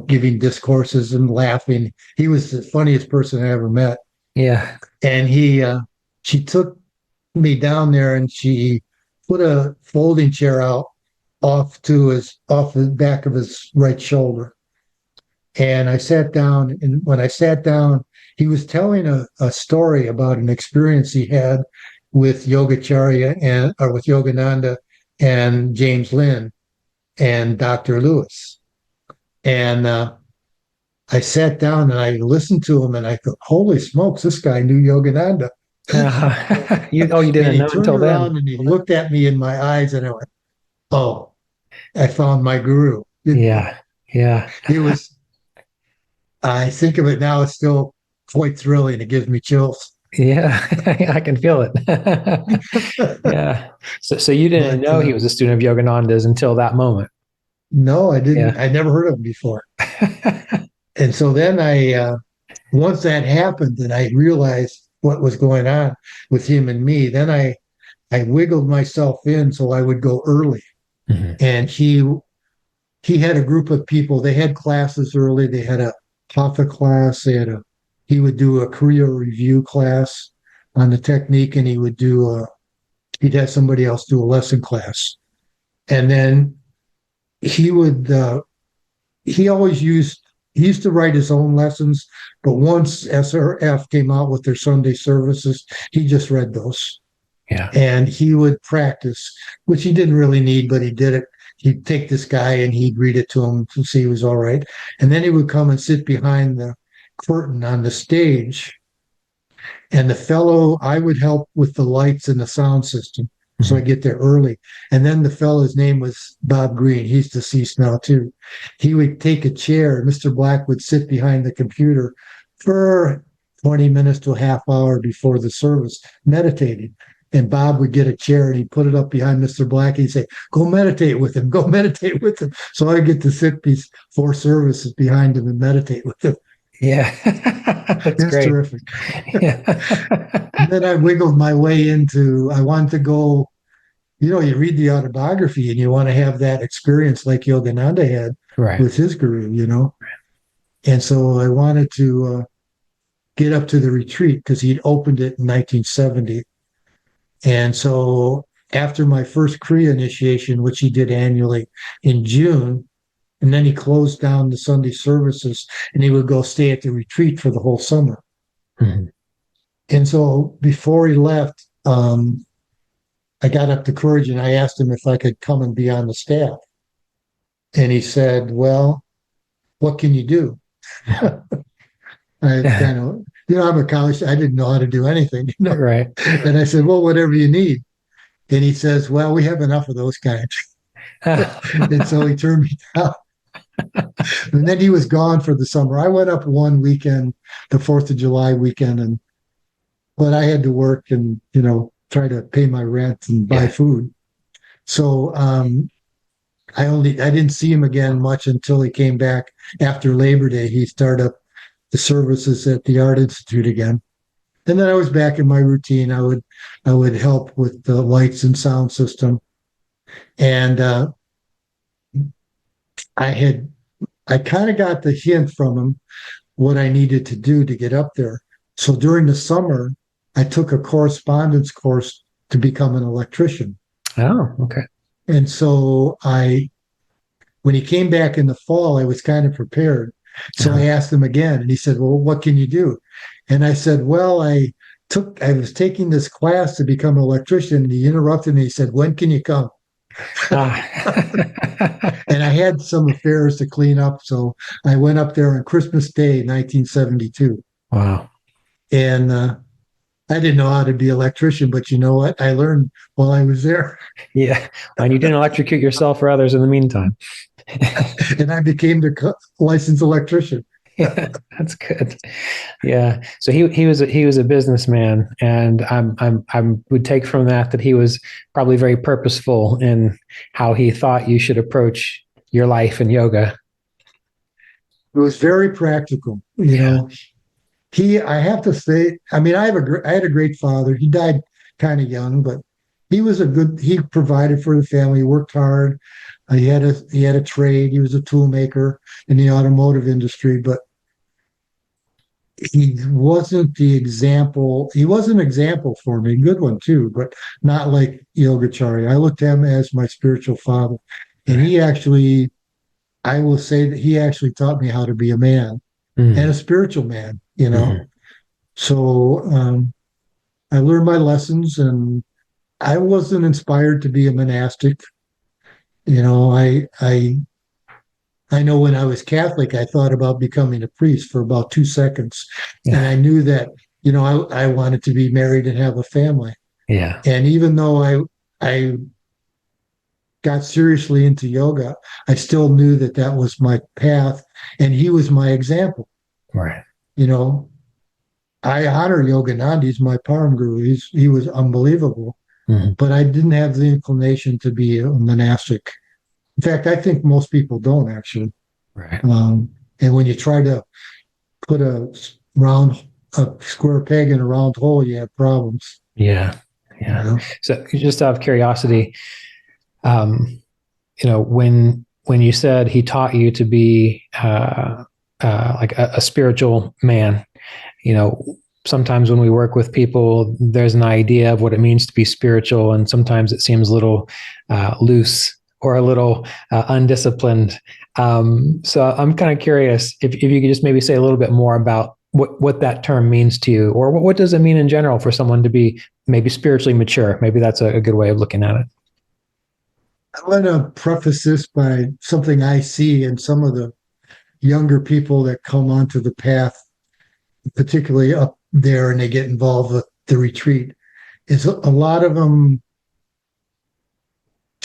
giving discourses and laughing. He was the funniest person I ever met. Yeah. And she took me down there, and she put a folding chair out off the back of his right shoulder. And I sat down, and when I sat down, he was telling a story about an experience he had with Yogacharya or with Yogananda and James Lynn and Dr. Lewis. And I sat down and I listened to him, and I thought, holy smokes, this guy knew Yogananda. You And didn't he know turned until then. around and he looked at me in my eyes, and I went, "Oh, I found my guru." Yeah. Yeah. It was, I think of it now, it's still quite thrilling. It gives me chills. Yeah. I can feel it. Yeah. So you didn't But know he was a student of Yogananda's until that moment. no, I didn't. Yeah. I never heard of him before. And so then once that happened and I realized what was going on with him and me, then I wiggled myself in so I would go early. Mhm. And he had a group of people. They had classes early. They had a hatha class. He would do a Kriya review class on the technique, and he'd have somebody else do a lesson class. And then he would, he always he used to write his own lessons, but once SRF came out with their Sunday services, he just read those. Yeah. And he would practice, which he didn't really need, but he did it. He'd take this guy and he'd read it to him to see he was all right. And then he would come and sit behind the curtain on the stage. And I would help with the lights and the sound system. So I get there early. And then the fellow's name was Bob Green. He's deceased now too. He would take a chair. Mr. Black would sit behind the computer for 20 minutes to a half hour before the service, meditating. And Bob would get a chair and he'd put it up behind Mr. Black. He'd say, "Go meditate with him. Go meditate with him." So I get to sit these 4 services behind him and meditate with him. Yeah. That's It's great. terrific. Yeah. And then I wiggled my way I wanted to go, you read the autobiography and you want to have that experience like Yogananda had Right. with his guru. And so I wanted to get up to the retreat because he'd opened it in 1970. And so after my first Kriya initiation, which he did annually in June, and then he closed down the Sunday services and he would go stay at the retreat for the whole summer. Mhm. And so before he left, I got up the courage and I asked him if I could come and be on the staff. And he said, "Well, what can you do?" I kind of, I'm a college, I didn't know how to do anything. Right. And I said, "Well, whatever you need." And he says, "Well, we have enough of those kinds." And so he turned me down. And then he was gone for the summer. I went up one weekend, the 4th of July weekend, but I had to work and, try to pay my rent and buy food. So I didn't see him again much until he came back after Labor Day. He started up the services at the Art Institute again. And then I was back in my routine. I would help with the lights and sound system. And I kind of got the hint from him what I needed to do to get up there. So during the summer, I took a correspondence course to become an electrician. Oh, okay. And so when he came back in the fall, I was kind of prepared. So I asked him again, and he said, "Well, what can you do?" And I said, "Well, I was taking this class to become an electrician." And he interrupted me. He said, "When can you come?" And I had some affairs to clean up. So I went up there on Christmas Day, 1972. Wow. And I didn't know how to be an electrician, but you know what? I learned while I was there. Yeah. And you didn't electrocute yourself or others in the meantime. And I became the licensed electrician. Yeah, that's good. Yeah. So he was a businessman, and I would take from that he was probably very purposeful in how he thought you should approach your life in yoga. It was very practical. I have to say, I mean, I had a great father. He died kind of young, but he provided for the family, worked hard. He had a trade. He was a tool maker in the automotive industry, but he wasn't the example. He was an example for me, good one too, but not like Yogacharya. I looked at him as my spiritual father. And I will say that he actually taught me how to be a man and a spiritual man, So I learned my lessons, and I wasn't inspired to be a monastic. I know when I was Catholic, I thought about becoming a priest for about 2 seconds. And I knew that I wanted to be married and have a family. Yeah. And even though I got seriously into yoga, I still knew that was my path, and he was my example. Right. I honor Yogananda. He's my Param Guru. He was unbelievable, but I didn't have the inclination to be a monastic. In fact, I think most people don't actually. Right. And when you try to put a square peg in a round hole, you have problems. Yeah. Yeah. So just out of curiosity, when you said he taught you to be like a spiritual man, sometimes when we work with people, there's an idea of what it means to be spiritual, and sometimes it seems a little loose or a little undisciplined. So I'm kind of curious if you could just maybe say a little bit more about what that term means to you, or what does it mean in general for someone to be maybe spiritually mature? Maybe that's a good way of looking at it. I want to preface this by something I see in some of the younger people that come onto the path, particularly up there, and they get involved with the retreat, is a lot of them.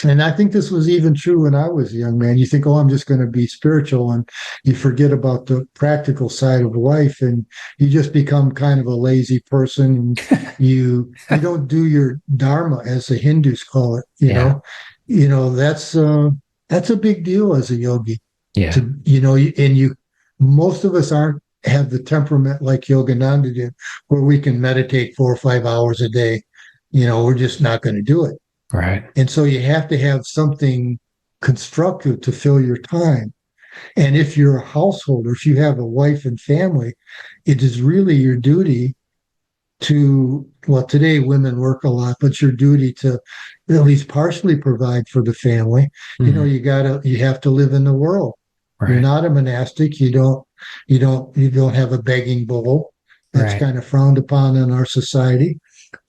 And I think this was even true when I was a young man. You think, oh, I'm just going to be spiritual, and you forget about the practical side of life, and you just become kind of a lazy person. And you don't do your dharma, as the Hindus call it. That's a big deal as a yogi. Yeah. Most of us have the temperament like Yogananda did, where we can meditate 4 or 5 hours a day. We're just not going to do it. Right. And so you have to have something constructive to fill your time. And if you're a householder, if you have a wife and family, it is really your duty today women work a lot, but your duty to at least partially provide for the family. You have to live in the world. Right. You're not a monastic. You don't have a begging bowl. That's kind of frowned upon in our society.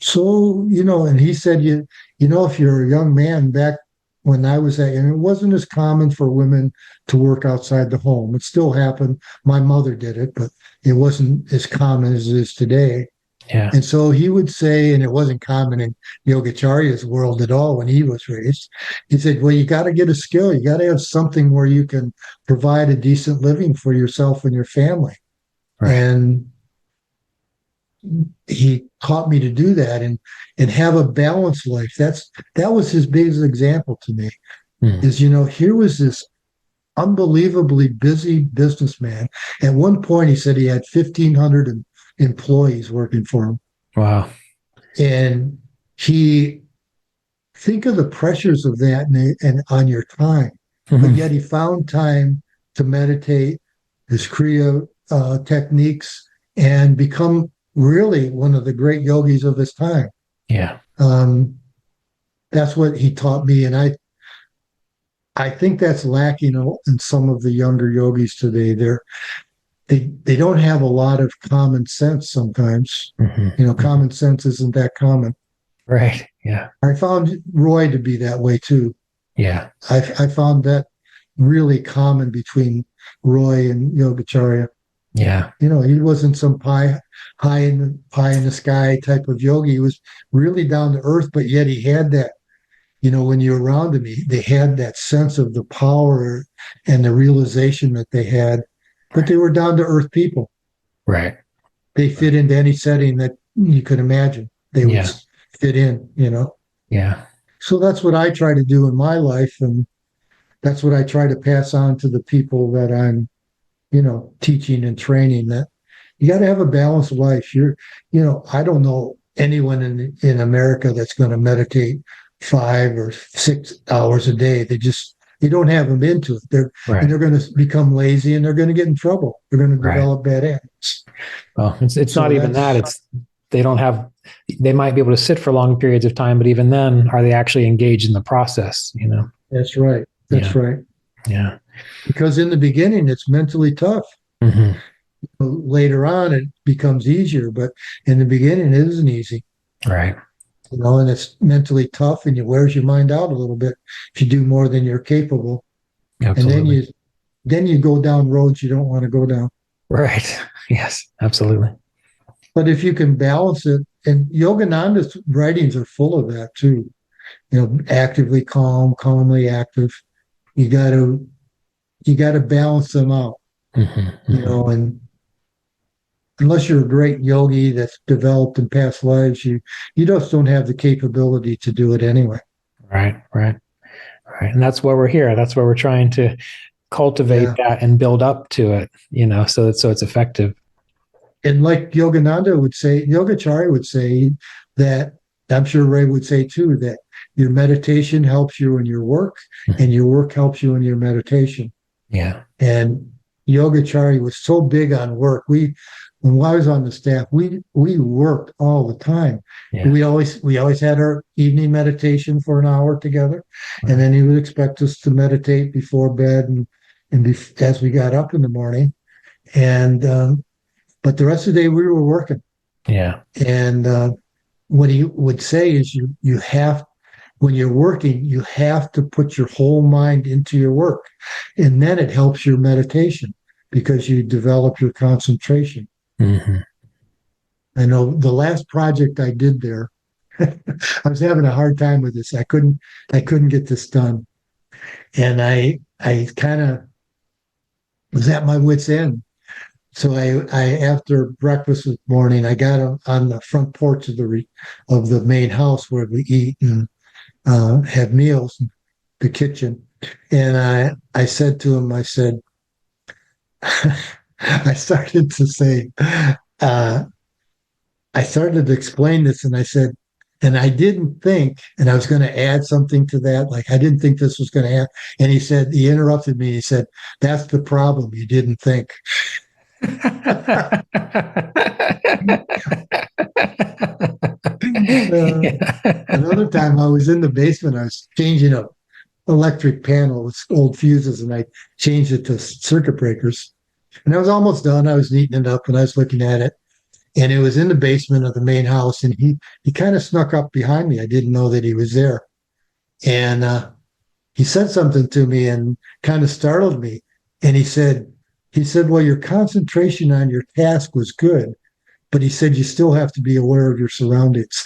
So, and he said, if you're a young man, back when I was and it wasn't as common for women to work outside the home. It still happened. My mother did it, but it wasn't as common as it is today. Yeah. And so he would say, and it wasn't common in Yogacharya's world at all when he was raised, he said, well, you got to get a skill. You got to have something where you can provide a decent living for yourself and your family. Right. And he taught me to do that and have a balanced life. That was his biggest example to me. Is, here was this unbelievably busy businessman. At one point, he said he had 1,500 employees working for him. Wow. And think of the pressures of that and on your time. But yet he found time to meditate, his Kriya techniques, and become really one of the great yogis of his time. Yeah. That's what he taught me. And I think that's lacking in some of the younger yogis today. They don't have a lot of common sense sometimes. Common sense isn't that common. Right. Yeah. I found Roy to be that way too. Yeah. I found that really common between Roy and Yogacharya. Yeah. He wasn't some pie in the sky type of yogi. He was really down to earth, but yet he had that, when you're around him, they had that sense of the power and the realization that they had, but they were down to earth people. Right. They fit into any setting that you could imagine. They would fit in, Yeah. So that's what I try to do in my life. And that's what I try to pass on to the people that I'm, teaching and training, that you got to have a balanced life. I don't know anyone in America that's going to meditate 5 or 6 hours a day. They don't have them into it. And they're going to become lazy, and they're going to get in trouble. They're going to develop bad habits. Well, it's not even that. It's they might be able to sit for long periods of time, but even then, are they actually engaged in the process? That's right. That's right. Yeah. Because in the beginning, it's mentally tough. Later on, it becomes easier, but in the beginning, it isn't easy. Right. And it's mentally tough, and it wears your mind out a little bit if you do more than you're capable. Absolutely. And then you go down roads you don't want to go down. Right. Yes, absolutely. But if you can balance it, and Yogananda's writings are full of that too. Actively calm, calmly active. You got to balance them out. And unless you're a great yogi that's developed in past lives, you just don't have the capability to do it anyway. Right. And that's why we're here. That's why we're trying to cultivate that and build up to it, so it's effective. And like Yogananda would say, Yogacharya would say that, I'm sure Ray would say too, that your meditation helps you in your work and your work helps you in your meditation. Yeah. And Yogacharya was so big on work. When I was on the staff, we worked all the time. Yeah. We always had our evening meditation for an hour together, and then he would expect us to meditate before bed and as we got up in the morning. And but the rest of the day we were working. Yeah. And what he would say is, you have, when you're working, you have to put your whole mind into your work, and then it helps your meditation because you develop your concentration. I know the last project I did there, I was having a hard time with this. I couldn't get this done. And I kind of was at my wit's end. So I after breakfast this morning, I got on the front porch of the main house where we eat and have meals, the kitchen. And I said to him, I said, I started to say, I started to explain this, and I said, and I didn't think, and I was going to add something to that, like I didn't think this was going to happen. And he interrupted me. He said, "That's the problem. You didn't think." Another time I was in the basement, I was changing a electric panel with old fuses, and I changed it to circuit breakers. And I was almost done. I was neatening it up, and I was looking at it. And it was in the basement of the main house, and he kind of snuck up behind me. I didn't know that he was there. And he said something to me and kind of startled me. And he said, well, your concentration on your task was good, but he said, you still have to be aware of your surroundings.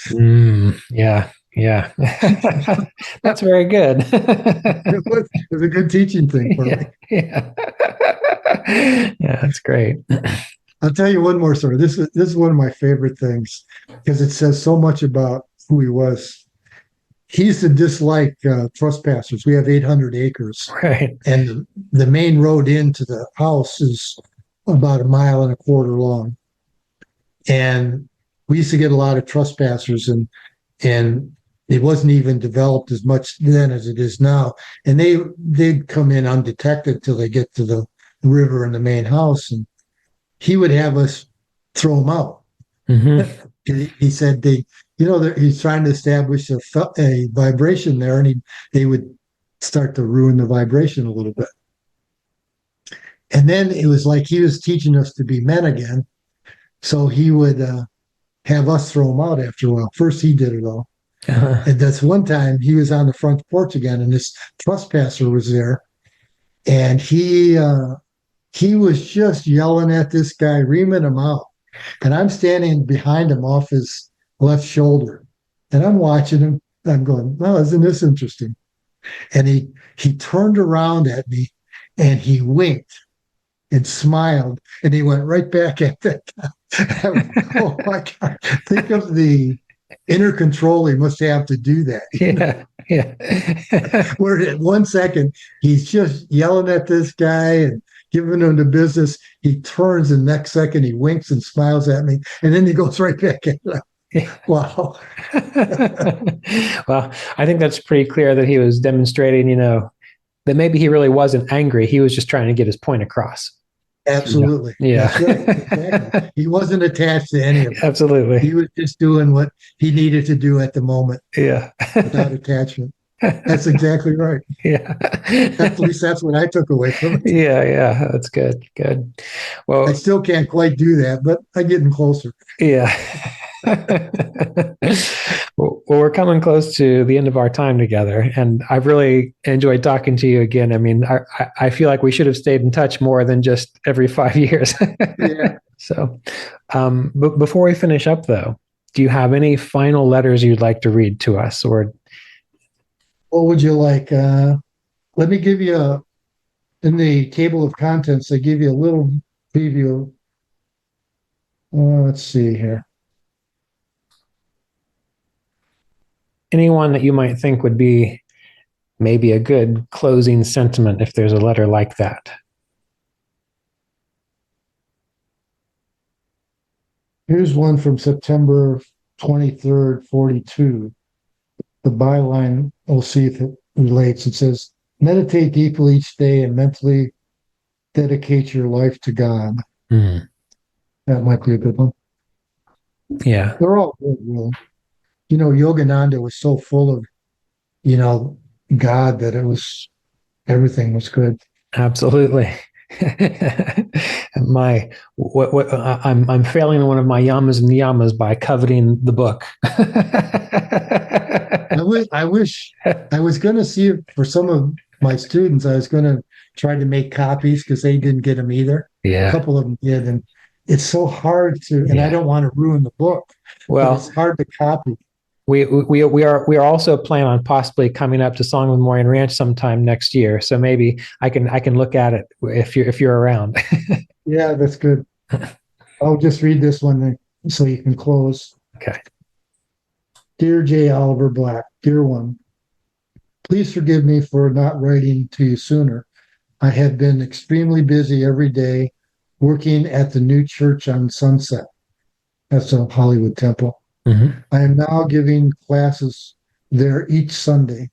Yeah. That's very good. It was a good teaching thing for me. Yeah, that's great. I'll tell you one more story. This is one of my favorite things because it says so much about who he was. He used to dislike trespassers. We have 800 acres. Right. And the main road into the house is about 1.25 miles long. And we used to get a lot of trespassers, and it wasn't even developed as much then as it is now. And they'd come in undetected till they get to the river and the main house, and he would have us throw them out. He said he's trying to establish a vibration there, and they would start to ruin the vibration a little bit. And then it was like he was teaching us to be men again. So he would have us throw them out after a while. First he did it all. And that's one time he was on the front porch again, and this trespasser was there, and he was just yelling at this guy, reaming him out. And I'm standing behind him off his left shoulder. And I'm watching him. I'm going, "Oh, isn't this interesting?" And he turned around at me and he winked and smiled. And he went right back at that guy. Oh my God. Think of the inner control he must have to do that. Yeah. Where at 1 second, he's just yelling at this guy and giving him the business. He turns, and next second he winks and smiles at me, and then he goes right back at him. Wow. Well, I think that's pretty clear that he was demonstrating, that maybe he really wasn't angry. He was just trying to get his point across. Absolutely. Yeah. That's right. Exactly. He wasn't attached to any of it. Absolutely. He was just doing what he needed to do at the moment. Yeah. Without attachment. That's exactly right. Yeah. At least that's what I took away from it. Yeah. That's good. Good. Well, I still can't quite do that, but I'm getting closer. Yeah. Well, we're coming close to the end of our time together, and I've really enjoyed talking to you again. I mean, I feel like we should have stayed in touch more than just every 5 years. Yeah. So, but before we finish up, though, do you have any final letters you'd like to read to us? Or what would you like? Let me give you in the table of contents, they give you a little preview. Let's see here. anyone that you might think would be maybe a good closing sentiment if there's a letter like that? Here's one from September 23rd, 42. The byline, we'll see if it relates. It says, meditate deeply each day and mentally dedicate your life to God. Mm. That might be a good one. Yeah. They're all good, really. Yogananda was so full of, God that everything was good. Absolutely. I'm failing one of my yamas and niyamas by coveting the book. I wish I was going to see it for some of my students. I was going to try to make copies because they didn't get them either. Yeah. A couple of them did, and it's so hard to. And Yeah. I don't want to ruin the book, but it's hard to copy. We are also planning on possibly coming up to Song of Memorial Ranch sometime next year. So maybe I can look at it if you're around. Yeah, that's good. I'll just read this one so you can close. Okay. Dear J. Oliver Black, dear one, please forgive me for not writing to you sooner. I have been extremely busy every day working at the new church on Sunset. That's a Hollywood temple. Mm-hmm. I am now giving classes there each Sunday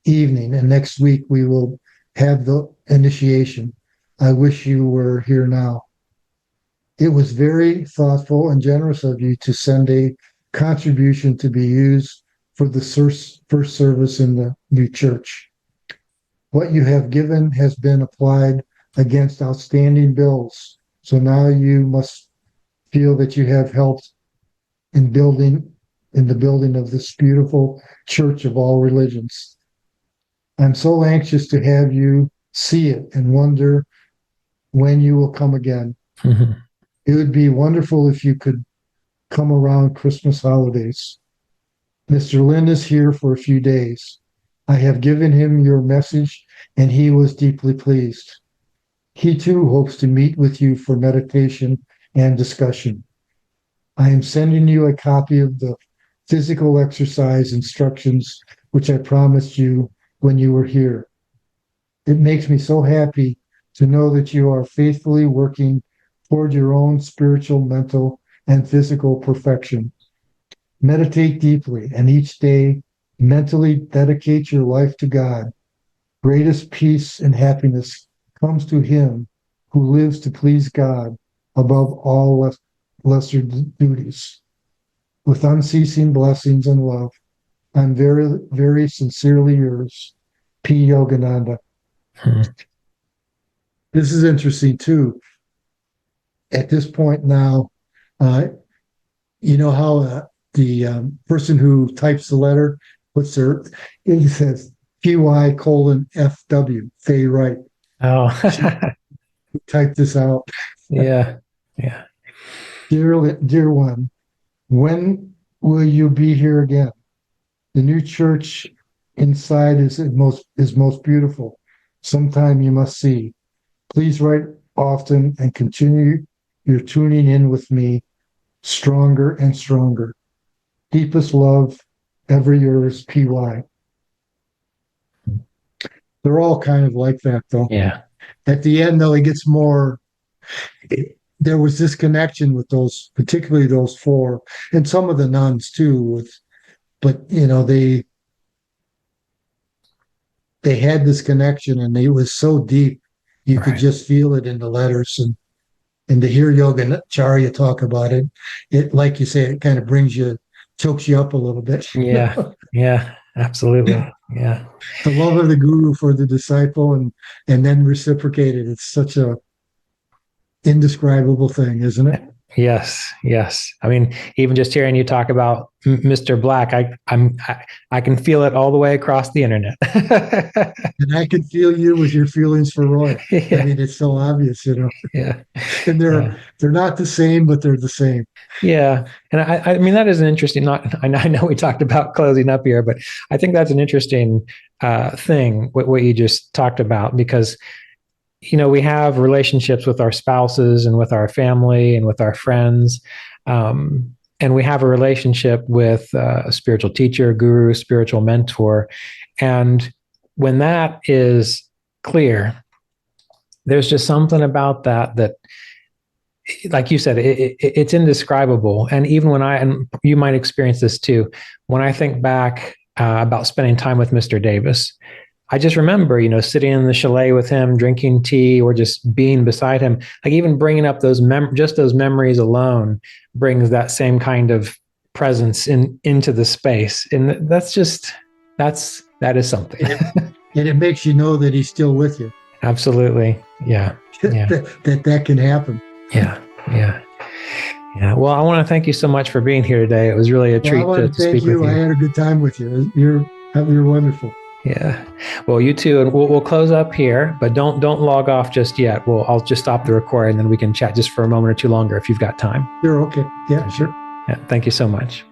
evening, and next week we will have the initiation. I wish you were here now. It was very thoughtful and generous of you to send a contribution to be used for the first service in the new church. What you have given has been applied against outstanding bills, so now you must feel that you have helped in the building of this beautiful church of all religions. I'm so anxious to have you see it and wonder when you will come again. Mm-hmm. It would be wonderful if you could come around Christmas holidays. Mr. Lin is here for a few days. I have given him your message and he was deeply pleased. He too hopes to meet with you for meditation and discussion. I am sending you a copy of the physical exercise instructions, which I promised you when you were here. It makes me so happy to know that you are faithfully working toward your own spiritual, mental, and physical perfection. Meditate deeply and each day mentally dedicate your life to God. Greatest peace and happiness comes to him who lives to please God above all lesser duties. With unceasing blessings and love, I'm very, very sincerely yours, P. Yogananda. This is interesting too. At this point now, you know how the person who types the letter puts it says PY:FW, Faye Wright. Oh, Type this out. Yeah. Dear one, when will you be here again? The new church inside is most beautiful. Sometime you must see. Please write often and continue your tuning in with me, stronger and stronger. Deepest love, ever yours, PY. They're all kind of like that, though. Yeah. At the end, though, it gets more. There was this connection with those, particularly those four, and some of the nuns too. But they had this connection, and it was so deep, you could just feel it in the letters, and to hear Yogacharya talk about it, like you say, it kind of chokes you up a little bit. Yeah, absolutely. Yeah. The love of the guru for the disciple and then reciprocated. It's such a indescribable thing, isn't it? Yes, yes. I mean, even just hearing you talk about Mr. Black, I can feel it all the way across the internet. And I can feel you with your feelings for Roy. Yeah. I mean, it's so obvious, Yeah. And Yeah. they're not the same, but they're the same. Yeah. And I mean, that is an interesting, not, I know we talked about closing up here, but I think that's an interesting thing, what you just talked about, because, we have relationships with our spouses and with our family and with our friends. And we have a relationship with a spiritual teacher, guru, spiritual mentor. And when that is clear, there's just something about that, like you said, it's indescribable. And even and you might experience this too, when I think back about spending time with Mr. Davis, I just remember, sitting in the chalet with him, drinking tea, or just being beside him. Like even bringing up those just those memories alone brings that same kind of presence into the space, and that is something. And it makes you know that he's still with you. Absolutely, yeah, yeah. that can happen. Yeah, yeah. Yeah. Well, I want to thank you so much for being here today. It was really a treat to speak with you. I had a good time with you. You're wonderful. Yeah. Well, you too. And we'll close up here, but don't log off just yet. I'll just stop the recording and then we can chat just for a moment or two longer if you've got time. Sure. Okay. Yeah, sure. Yeah. Thank you so much.